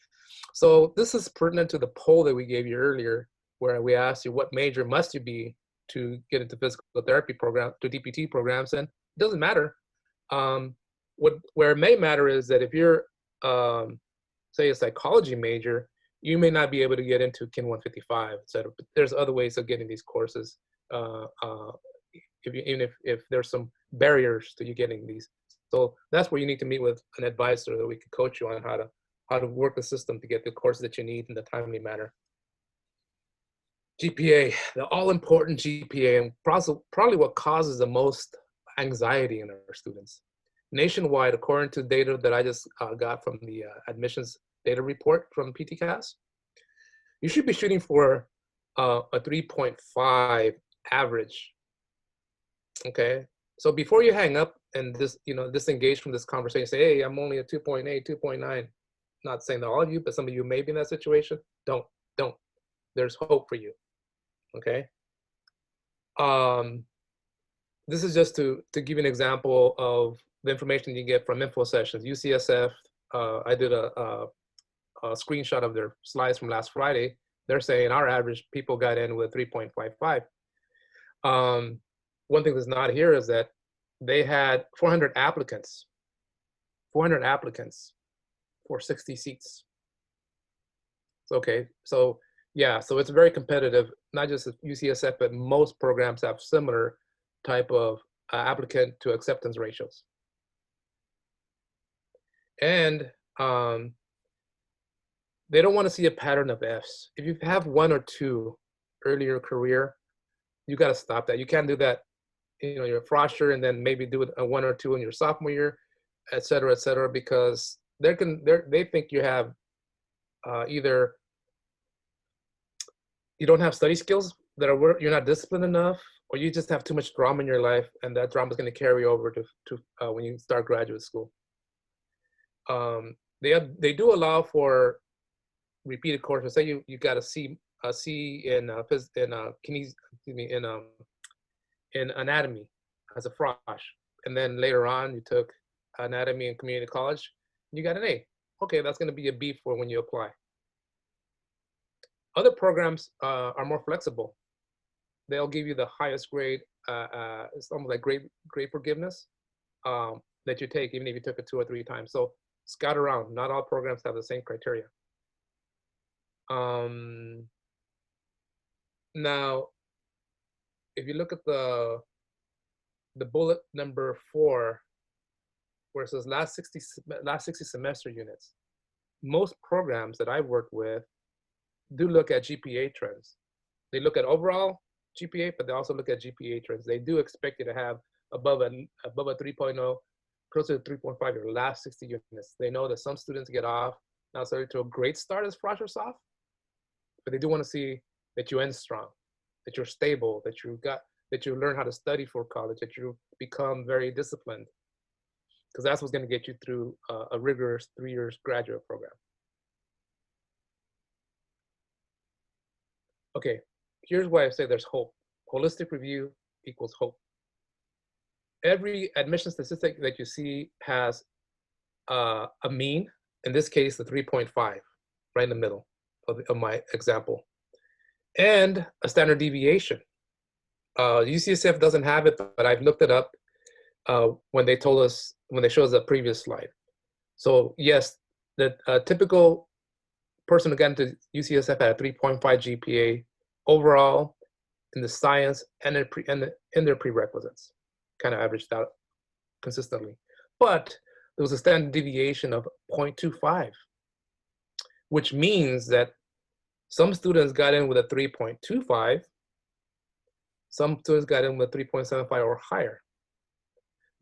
So this is pertinent to the poll that we gave you earlier, where we asked you what major must you be to get into physical therapy program, to DPT programs, and it doesn't matter. Where it may matter is that if you're, say, a psychology major, you may not be able to get into Kin 155, et cetera. But there's other ways of getting these courses, even if there's some barriers to you getting these. So that's where you need to meet with an advisor that we can coach you on how to work the system to get the courses that you need in the timely manner. GPA, the all-important GPA, and probably what causes the most anxiety in our students. Nationwide, according to data that I just got from the admissions data report from PTCAS, you should be shooting for a 3.5 average. Okay, so before you hang up and disengage from this conversation, say, hey, I'm only a 2.8, 2.9. Not saying that all of you, but some of you may be in that situation. Don't. There's hope for you. Okay. This is just to give you an example of the information you get from info sessions. UCSF, I did a screenshot of their slides from last Friday. They're saying our average people got in with 3.55. One thing that's not here is that they had 400 applicants for 60 seats. Okay, so yeah, so it's very competitive, not just at UCSF, but most programs have similar type of applicant to acceptance ratios. And they don't want to see a pattern of Fs. If you have 1 or 2 early in your career, you got to stop that. You can't do that, you're a freshman and then maybe do a 1 or 2 in your sophomore year, et cetera, because they think you have either you don't have study skills that you're not disciplined enough, or you just have too much drama in your life, and that drama is going to carry over to when you start graduate school. They do allow for repeated courses. Say you got a C in anatomy as a frosh, and then later on you took anatomy in community college, you got an A. Okay, that's going to be a B for when you apply. Other programs are more flexible. They'll give you the highest grade. It's almost like grade forgiveness that you take, even if you took it 2 or 3 times. So scout around. Not all programs have the same criteria. Now, if you look at the bullet number 4, where it says last 60 semester units, most programs that I've worked with do look at GPA trends. They look at overall GPA, but they also look at GPA trends. They do expect you to have above a 3.0, closer to 3.5 your last 60 units. They know that some students get off not necessarily to a great start as fresh or soft, but they do want to see that you end strong, that you're stable, that you learn how to study for college, that you become very disciplined, because that's what's going to get you through a rigorous 3 years graduate program. Okay, here's why I say there's hope. Holistic review equals hope. Every admission statistic that you see has a mean, in this case, the 3.5, right in the middle of my example, and a standard deviation. UCSF doesn't have it, but I've looked it up when they told us, when they showed us the previous slide. So yes, the typical person who got into UCSF had a 3.5 GPA overall in the science and in their prerequisites, kind of averaged out consistently. But there was a standard deviation of 0.25, which means that some students got in with a 3.25, some students got in with 3.75 or higher.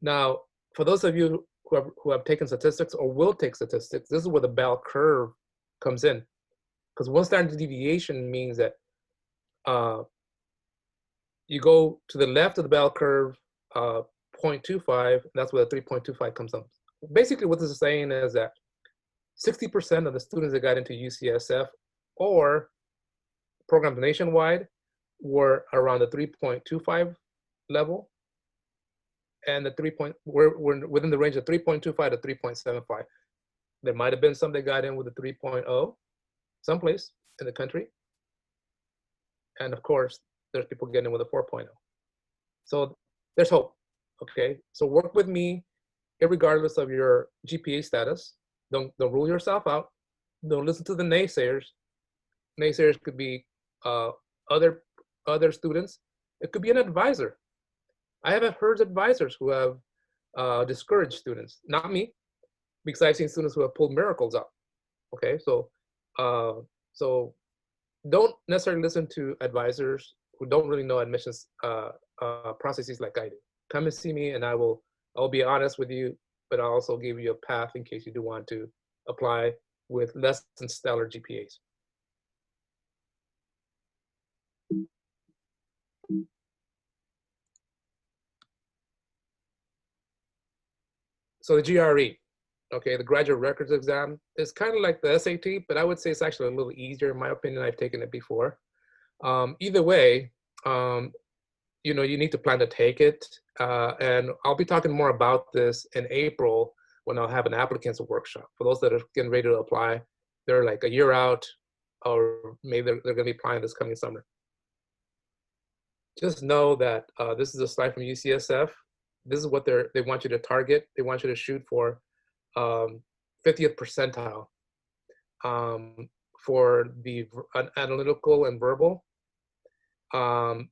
Now, for those of you who have taken statistics or will take statistics, this is where the bell curve comes in. Because one standard deviation means that you go to the left of the bell curve, 0.25, that's where the 3.25 comes up. Basically, what this is saying is that 60% of the students that got into UCSF or programs nationwide were around the 3.25 level, and we're within the range of 3.25 to 3.75. There might have been some that got in with a 3.0 someplace in the country. And of course, there's people getting in with a 4.0. So there's hope, okay? So work with me irregardless of your GPA status. Don't rule yourself out. Don't listen to the naysayers. Naysayers could be other students. It could be an advisor. I have heard advisors who have discouraged students, not me, because I've seen students who have pulled miracles out. Okay, so don't necessarily listen to advisors who don't really know admissions processes like I do. Come and see me, and I'll be honest with you, but I'll also give you a path in case you do want to apply with less than stellar GPAs. So the GRE, okay, the graduate records exam is kind of like the SAT, but I would say it's actually a little easier in my opinion. I've taken it before. Either way, you know, you need to plan to take it. And I'll be talking more about this in April when I'll have an applicants workshop. For those that are getting ready to apply, they're like a year out, or maybe they're gonna be applying this coming summer. Just know that this is a slide from UCSF. This is what they want you to target. They want you to shoot for 50th percentile for the analytical and verbal. But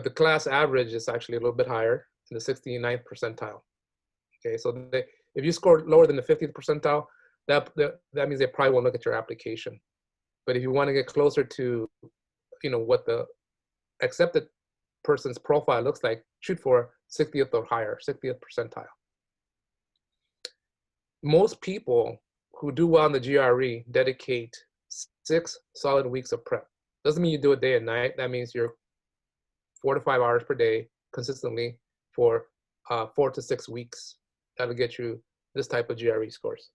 the class average is actually a little bit higher, in the 69th percentile. Okay, so if you score lower than the 50th percentile, that means they probably won't look at your application. But if you want to get closer to, you know, what the accepted person's profile looks like, shoot for 60th or higher, 60th percentile. Most people who do well in the GRE dedicate 6 solid weeks of prep. Doesn't mean you do it day and night. That means you're 4 to 5 hours per day consistently for 4 to 6 weeks. That'll get you this type of GRE scores.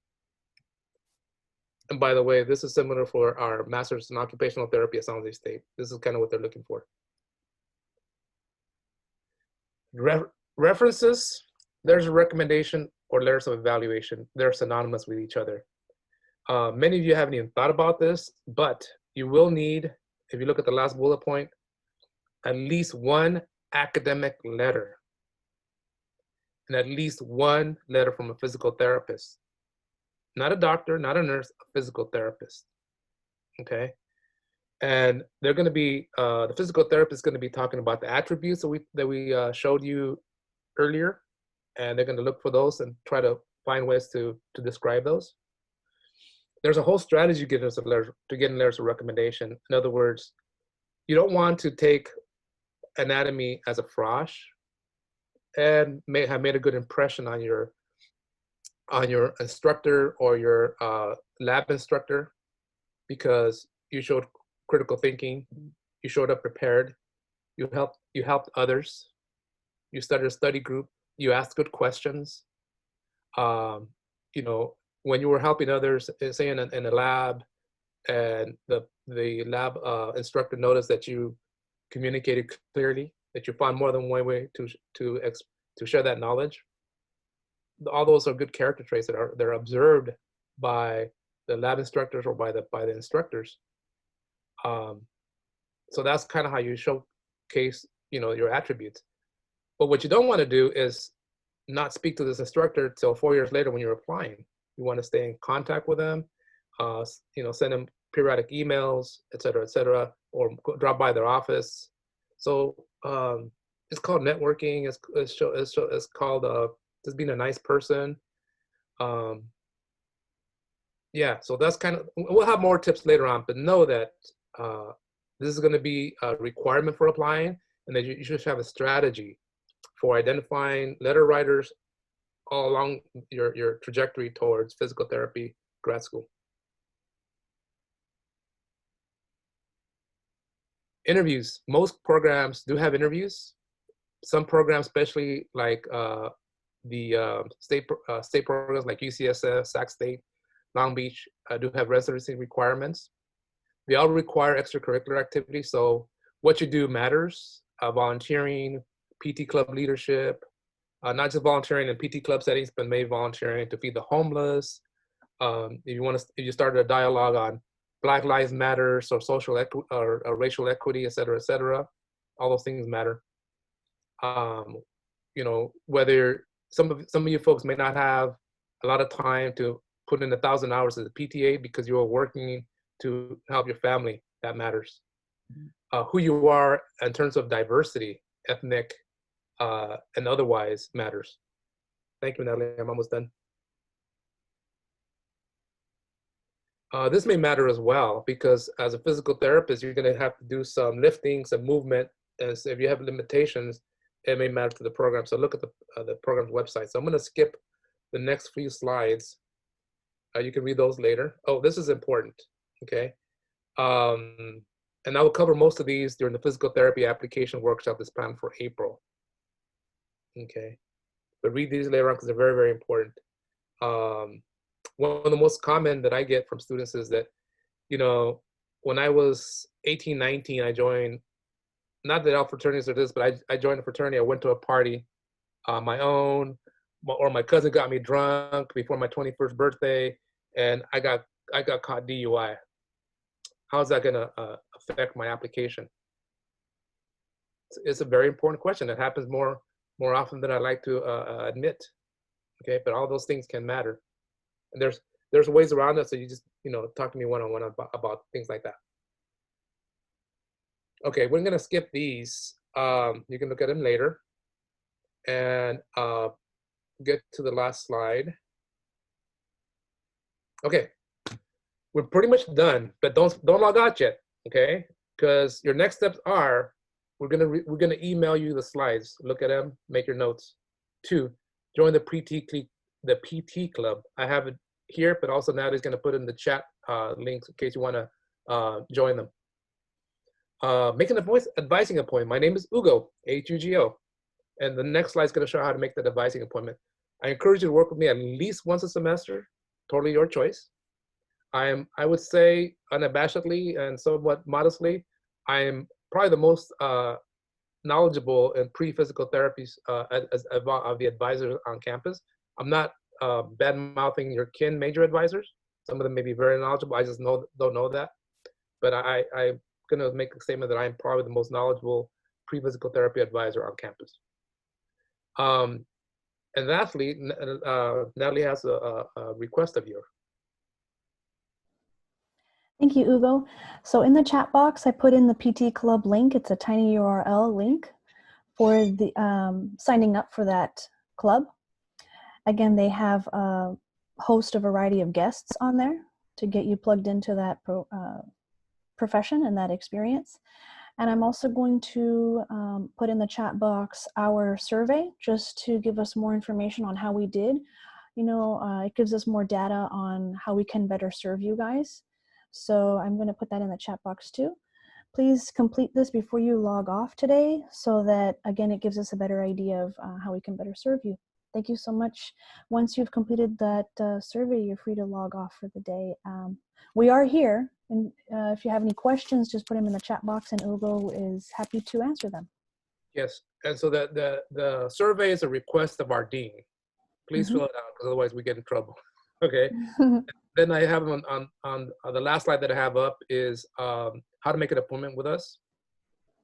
And by the way, this is similar for our Master's in Occupational Therapy at San Jose State. This is kind of what they're looking for. References, there's a recommendation or letters of evaluation. They're synonymous with each other. Many of you haven't even thought about this, but you will need, if you look at the last bullet point, at least one academic letter and at least one letter from a physical therapist. Not a doctor, not a nurse, a physical therapist, okay? And they're gonna be, the physical therapist is gonna be talking about the attributes that we showed you earlier, and they're gonna look for those and try to find ways to describe those. There's a whole strategy to get letters of recommendation. In other words, you don't want to take anatomy as a frosh and have made a good impression on your instructor or your lab instructor because you showed critical thinking, you showed up prepared, you helped others, you started a study group, you asked good questions. You know, when you were helping others, say in a lab, and the lab instructor noticed that you communicated clearly, that you found more than one way to share that knowledge. All those are good character traits that are observed by the lab instructors or by the instructors. So that's kind of how you showcase, your attributes. But what you don't want to do is not speak to this instructor till 4 years later when you're applying. You want to stay in contact with them, send them periodic emails, et cetera, or drop by their office. So it's called networking. It's called just being a nice person. Yeah, so that's kind of, we'll have more tips later on, but know that this is going to be a requirement for applying, and that you should have a strategy for identifying letter writers all along your trajectory towards physical therapy grad school. Interviews. Most programs do have interviews. Some programs, especially like the state programs like UCSF, Sac State, Long Beach, do have residency requirements. They all require extracurricular activities, so what you do matters. Volunteering, PT club leadership, not just volunteering in PT club settings, but maybe volunteering to feed the homeless. If you started a dialogue on Black Lives Matter, or social equity or racial equity, et cetera, all those things matter. Whether some of you folks may not have a lot of time to put in 1,000 hours as a PTA because you are working to help your family, that matters. Who you are in terms of diversity, ethnic, and otherwise matters. Thank you, Natalie. I'm almost done. This may matter as well, because as a physical therapist, you're going to have to do some lifting, some movement, and so if you have limitations, it may matter to the program. So look at the program's website. So I'm going to skip the next few slides. You can read those later. Oh, this is important, okay? And I will cover most of these during the physical therapy application workshop that's planned for April. Okay, but read these later on because they're very, very important. One of the most common that I get from students is that, when I was 18, 19, I joined, not that all fraternities are this, but I joined a fraternity. I went to a party on my own, or my cousin got me drunk before my 21st birthday, and I got caught DUI. How's that gonna affect my application? It's a very important question. That happens more often than I like to admit. Okay, but all those things can matter, and there's ways around it. So you just talk to me one-on-one about things like that. Okay, we're gonna skip these. You can look at them later, and get to the last slide. Okay, we're pretty much done, but don't log out yet, okay? Because your next steps are, we're gonna email you the slides. Look at them, make your notes. 2, join the PT club. I have it here, but also Natalie's gonna put in the chat links in case you wanna join them. Make an advising appointment. My name is Ugo, H-U-G-O, and the next slide is gonna show how to make that advising appointment. I encourage you to work with me at least once a semester, totally your choice. I would say unabashedly and somewhat modestly, I am probably the most knowledgeable in pre-physical therapies of the advisors on campus. I'm not bad-mouthing your kin major advisors. Some of them may be very knowledgeable. I just don't know that. But I'm gonna make a statement that I'm probably the most knowledgeable pre-physical therapy advisor on campus. And lastly, Natalie has a request of yours. Thank you, Ugo. So in the chat box, I put in the PT Club link. It's a tiny URL link for the signing up for that club. Again, they have host a variety of guests on there to get you plugged into that profession and that experience. And I'm also going to put in the chat box our survey just to give us more information on how we did. It gives us more data on how we can better serve you guys. So I'm going to put that in the chat box too. Please complete this before you log off today so that, again, it gives us a better idea of how we can better serve you. Thank you so much. Once you've completed that survey, you're free to log off for the day. We are here, and if you have any questions, just put them in the chat box, and Ugo is happy to answer them. Yes, and so the survey is a request of our dean. Please fill it out, because otherwise we get in trouble. Okay. Then I have on the last slide that I have up is how to make an appointment with us.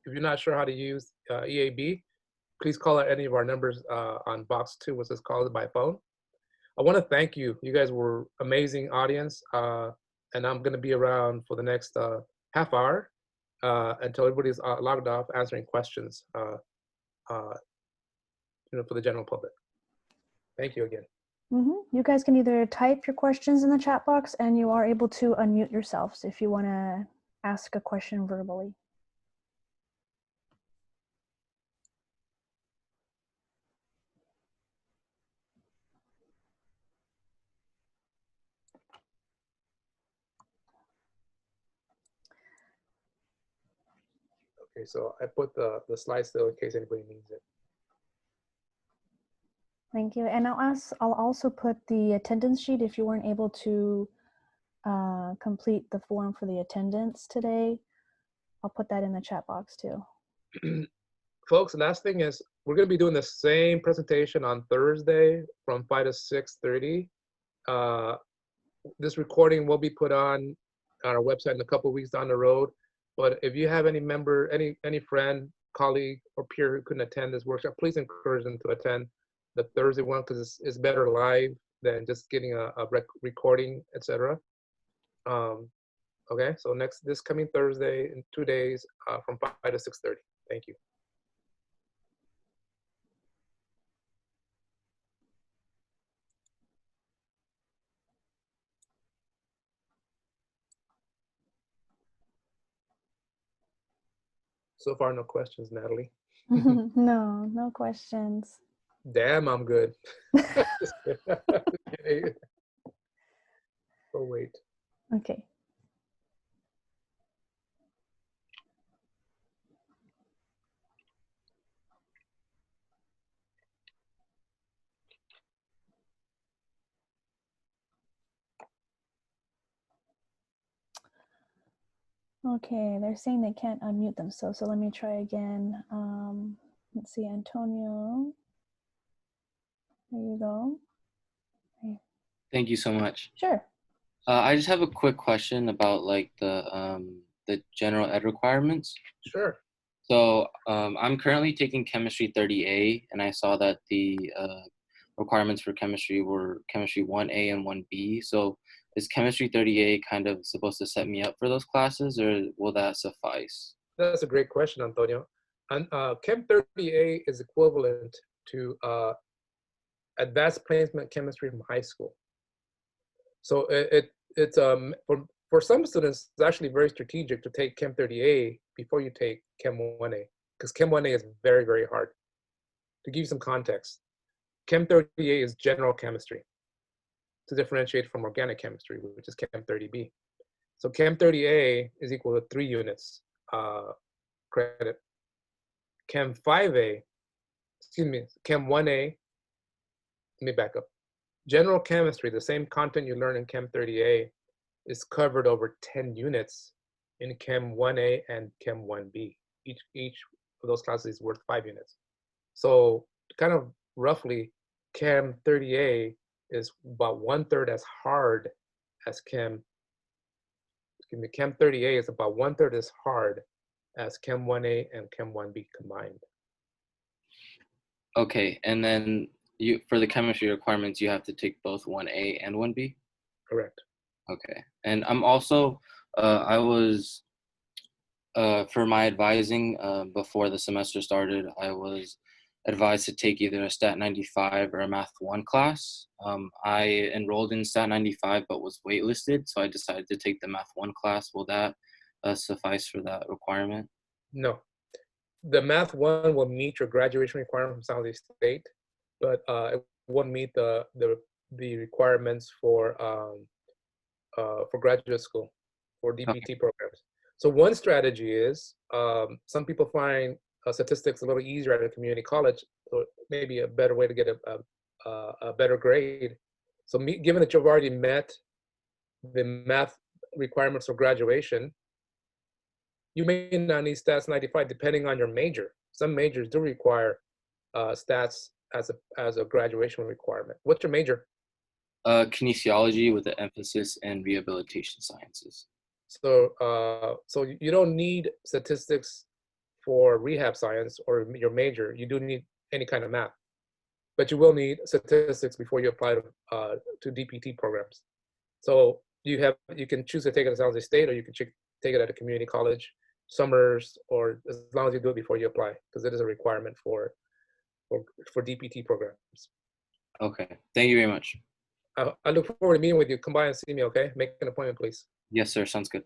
If you're not sure how to use EAB, please call out any of our numbers on box 2, which is called by phone. I want to thank you. You guys were amazing audience, and I'm going to be around for the next half hour until everybody's logged off answering questions, for the general public. Thank you again. You guys can either type your questions in the chat box, and you are able to unmute yourselves if you want to ask a question verbally. Okay, so I put the slide still in case anybody needs it. Thank you. And I'll also put the attendance sheet if you weren't able to complete the form for the attendance today. I'll put that in the chat box too. Folks, last thing is we're going to be doing the same presentation on Thursday from 5 to 6:30. This recording will be put on our website in a couple of weeks down the road. But if you have any member, any friend, colleague, or peer who couldn't attend this workshop, please encourage them to attend the Thursday one, because it's better live than just getting a recording, etc. Okay, so this coming Thursday in 2 days from 5 to 6:30. Thank you. So far, no questions, Natalie. No questions. Damn, I'm good. Just kidding. Oh, wait. Okay. Okay, they're saying they can't unmute themselves, so let me try again. Let's see, Antonio. There you go. Okay. Thank you so much. Sure. I just have a quick question about like the general ed requirements. Sure. So I'm currently taking chemistry 30A, and I saw that the requirements for chemistry were chemistry 1A and 1B. So is chemistry 30A kind of supposed to set me up for those classes, or will that suffice? That's a great question, Antonio. And Chem 30A is equivalent to advanced placement chemistry from high school. So it's for some students, it's actually very strategic to take Chem 30A before you take Chem 1A, because Chem 1A is very, very hard. To give you some context, Chem 30A is general chemistry, to differentiate from organic chemistry, which is Chem 30B. So Chem 30A is equal to 3 units credit. Chem 5A, excuse me, Chem 1A, let me back up. General chemistry, the same content you learn in Chem 30A, is covered over 10 units in Chem 1A and Chem 1B. Each of those classes is worth 5 units. So kind of roughly, Chem 30A is about 1/3 as hard as Chem 30A is about 1/3 as hard as Chem 1A and Chem 1B combined. Okay, and then for the chemistry requirements, you have to take both 1A and 1B? Correct. Okay, and I'm also, I was, for my advising before the semester started, I was advised to take either a Stat 95 or a Math 1 class. I enrolled in Stat 95 but was waitlisted, so I decided to take the Math 1 class. Will that suffice for that requirement? No. The Math 1 will meet your graduation requirement from San Jose State, but it won't meet the requirements for graduate school, for DPT programs. So one strategy is, some people find statistics a little easier at a community college, so maybe a better way to get a a better grade. So given that you've already met the math requirements for graduation, you may not need stats 95 depending on your major. Some majors do require stats as a graduation requirement. What's your major? Kinesiology with an emphasis in rehabilitation sciences. So so you don't need statistics for rehab science or your major. You do need any kind of math, but you will need statistics before you apply to DPT programs. So you can choose to take it at San Jose State, or you can take it at a community college, summers, or as long as you do it before you apply, because it is a requirement for DPT programs. Okay, thank you very much. I look forward to meeting with you. Come by and see me, okay? Make an appointment, please. Yes, sir, sounds good.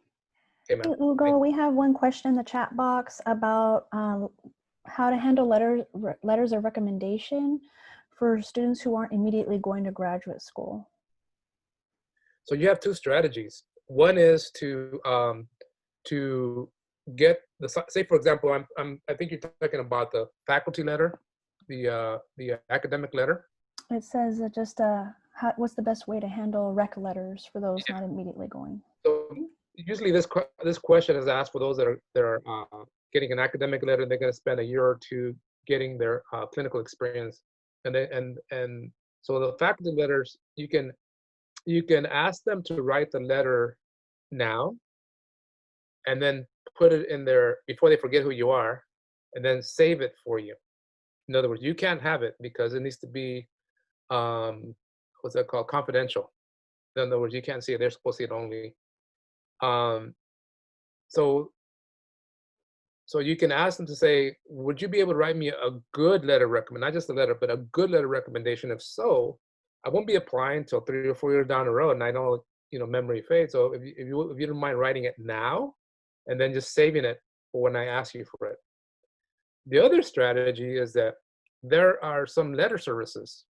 Okay, Hey, ma'am. Ugo, we have one question in the chat box about how to handle letters of recommendation for students who aren't immediately going to graduate school. So you have two strategies. One is to get say for example, I think you're talking about the faculty letter, the academic letter. It says just what's the best way to handle rec letters for those not immediately going? So usually this question is asked for those that are getting an academic letter. They're going to spend a year or two getting their clinical experience, and so the faculty letters, you can ask them to write the letter now, and then put it in there before they forget who you are, and then save it for you. In other words, you can't have it because it needs to be what's that called, confidential. In other words, you can't see it. They're supposed to see it only. So you can ask them to say, would you be able to write me a good letter recommend, not just a letter, but a good letter recommendation? If so, I won't be applying until 3 or 4 years down the road, and I know memory fades. So if you don't mind writing it now, and then just saving it for when I ask you for it. The other strategy is that there are some letter services.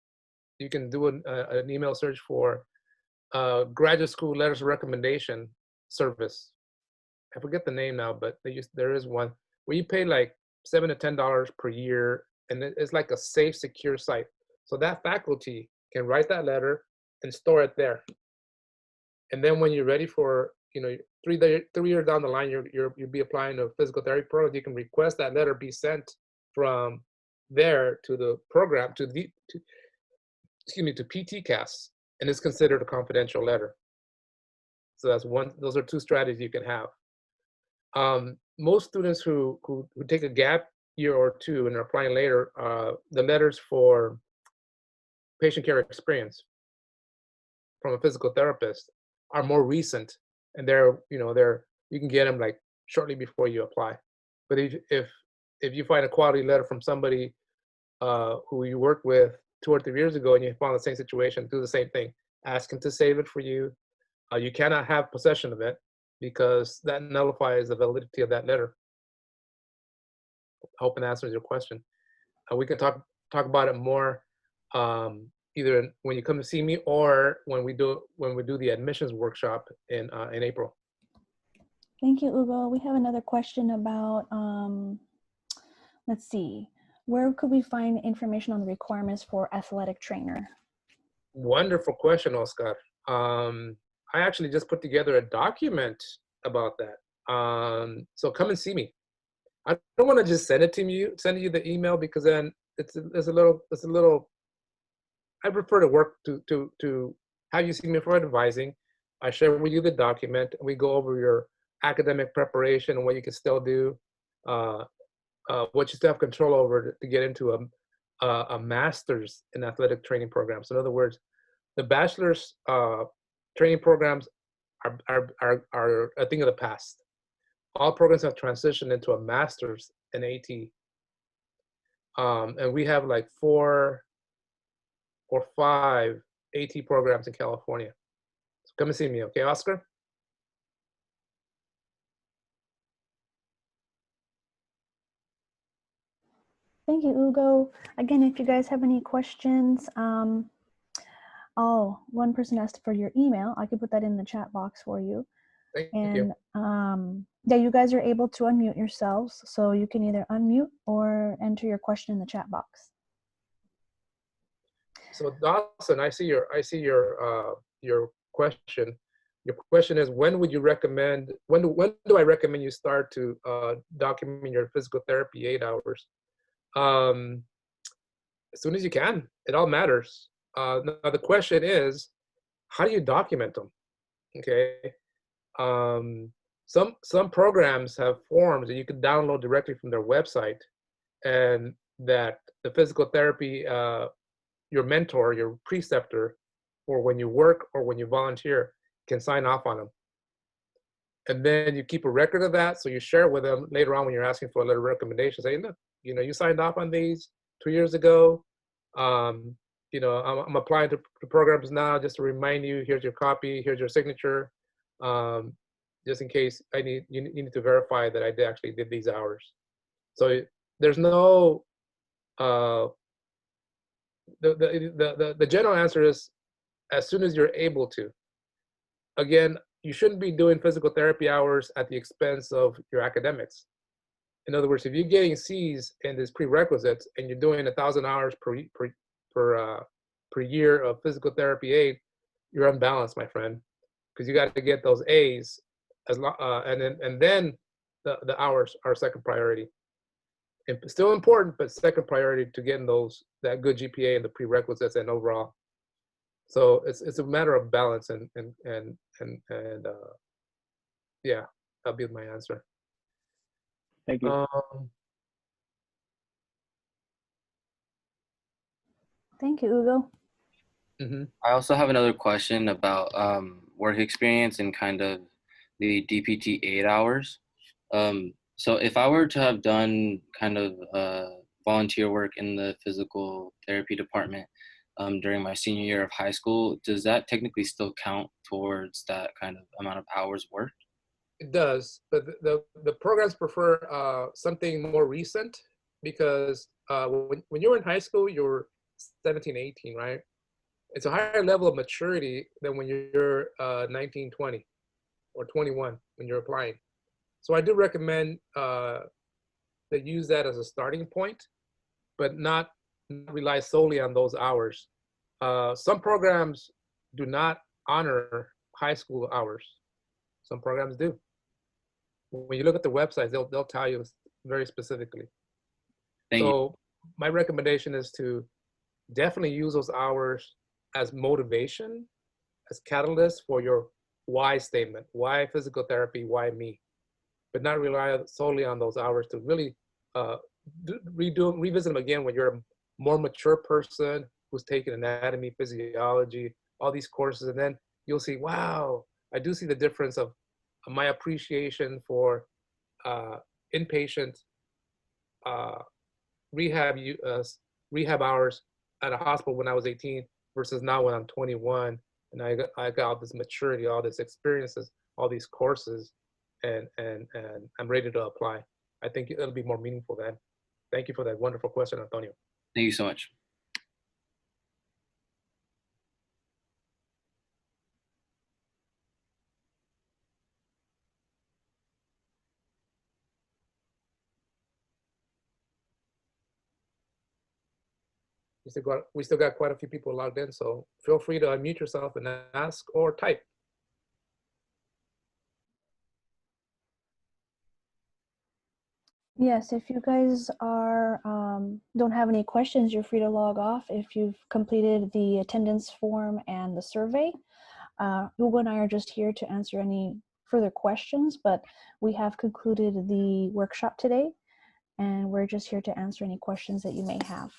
You can do an email search for graduate school letters of recommendation service. I forget the name now, but there is one where you pay like $7 to $10 per year, and it's like a safe, secure site. So that faculty can write that letter and store it there. And then when you're ready for 3 years down the line, you'll be applying to a physical therapy program. You can request that letter be sent from there to the program to PTCAS, and it's considered a confidential letter. So that's one. Those are two strategies you can have. Most students who take a gap year or two and are applying later, the letters for patient care experience from a physical therapist are more recent, and you can get them like shortly before you apply. But if you find a quality letter from somebody who you worked with 2 or 3 years ago and you found the same situation, do the same thing. Ask them to save it for you. You cannot have possession of it because that nullifies the validity of that letter. Hope and answers your question. We can talk about it more either when you come to see me or when we do the admissions workshop in April. Thank you, Ugo. We have another question about, let's see, where could we find information on the requirements for athletic trainer? Wonderful question, Oscar. I actually just put together a document about that. So come and see me. I don't want to just send you the email, because then it's a little. I prefer to work to have you see me for advising. I share with you the document, and we go over your academic preparation and what you can still do, what you still have control over to get into a master's in athletic training programs. So in other words, the bachelor's training programs are a thing of the past. All programs have transitioned into a master's in AT. And we have like 4 or 5 AT programs in California. So come and see me, okay, Oscar? Thank you, Ugo. Again, if you guys have any questions, one person asked for your email. I could put that in the chat box for you. Thank you. Yeah, you guys are able to unmute yourselves, so you can either unmute or enter your question in the chat box. So Dawson, I see your question. Your question is, when would you recommend, when do I recommend you start to document your physical therapy 8 hours? As soon as you can. It all matters. Now the question is, how do you document them? Okay. Some programs have forms that you can download directly from their website, and that the physical therapy, your mentor, your preceptor, or when you work or when you volunteer, can sign off on them. And then you keep a record of that, so you share it with them later on when you're asking for a letter of recommendation. Say, look, you signed off on these 2 years ago. I'm applying to programs now, just to remind you. Here's your copy. Here's your signature. Just in case you need to verify that I actually did these hours. So there's no the general answer is, as soon as you're able to. Again, you shouldn't be doing physical therapy hours at the expense of your academics. In other words, if you're getting C's in these prerequisites and you're doing 1,000 hours per year of physical therapy aid, you're unbalanced, my friend, because you got to get those A's and then the hours are second priority. It's still important, but second priority to getting that good GPA and the prerequisites and overall. So it's a matter of balance and yeah, that'll be my answer. Thank you. Thank you, Ugo. I also have another question about work experience and kind of the DPT 8 hours. So if I were to have done kind of volunteer work in the physical therapy department during my senior year of high school, does that technically still count towards that kind of amount of hours worked? It does, but the programs prefer something more recent, because when you were in high school, you were 17, 18, right? It's a higher level of maturity than when you're 19, 20, or 21 when you're applying. So I do recommend that use that as a starting point, but not rely solely on those hours. Some programs do not honor high school hours. Some programs do. When you look at the websites, they'll tell you very specifically. Thank you. So my recommendation is to definitely use those hours as motivation, as catalyst for your why statement. Why physical therapy? Why me? But not rely solely on those hours to really revisit them again when you're a more mature person who's taken anatomy, physiology, all these courses, and then you'll see, wow, I do see the difference of my appreciation for inpatient rehab hours at a hospital when I was 18 versus now when I'm 21, and I got all this maturity, all this experiences, all these courses, and I'm ready to apply. I think it'll be more meaningful then. Thank you for that wonderful question, Antonio. Thank you so much. We still got quite a few people logged in, so feel free to unmute yourself and ask or type. Yes, if you guys are don't have any questions, you're free to log off if you've completed the attendance form and the survey. Ugo and I are just here to answer any further questions, but we have concluded the workshop today, and we're just here to answer any questions that you may have.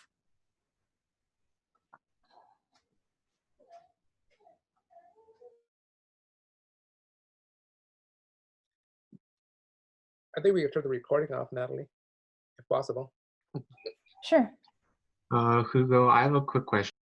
I think we can turn the recording off, Natalie, if possible. Sure. Hugo, I have a quick question.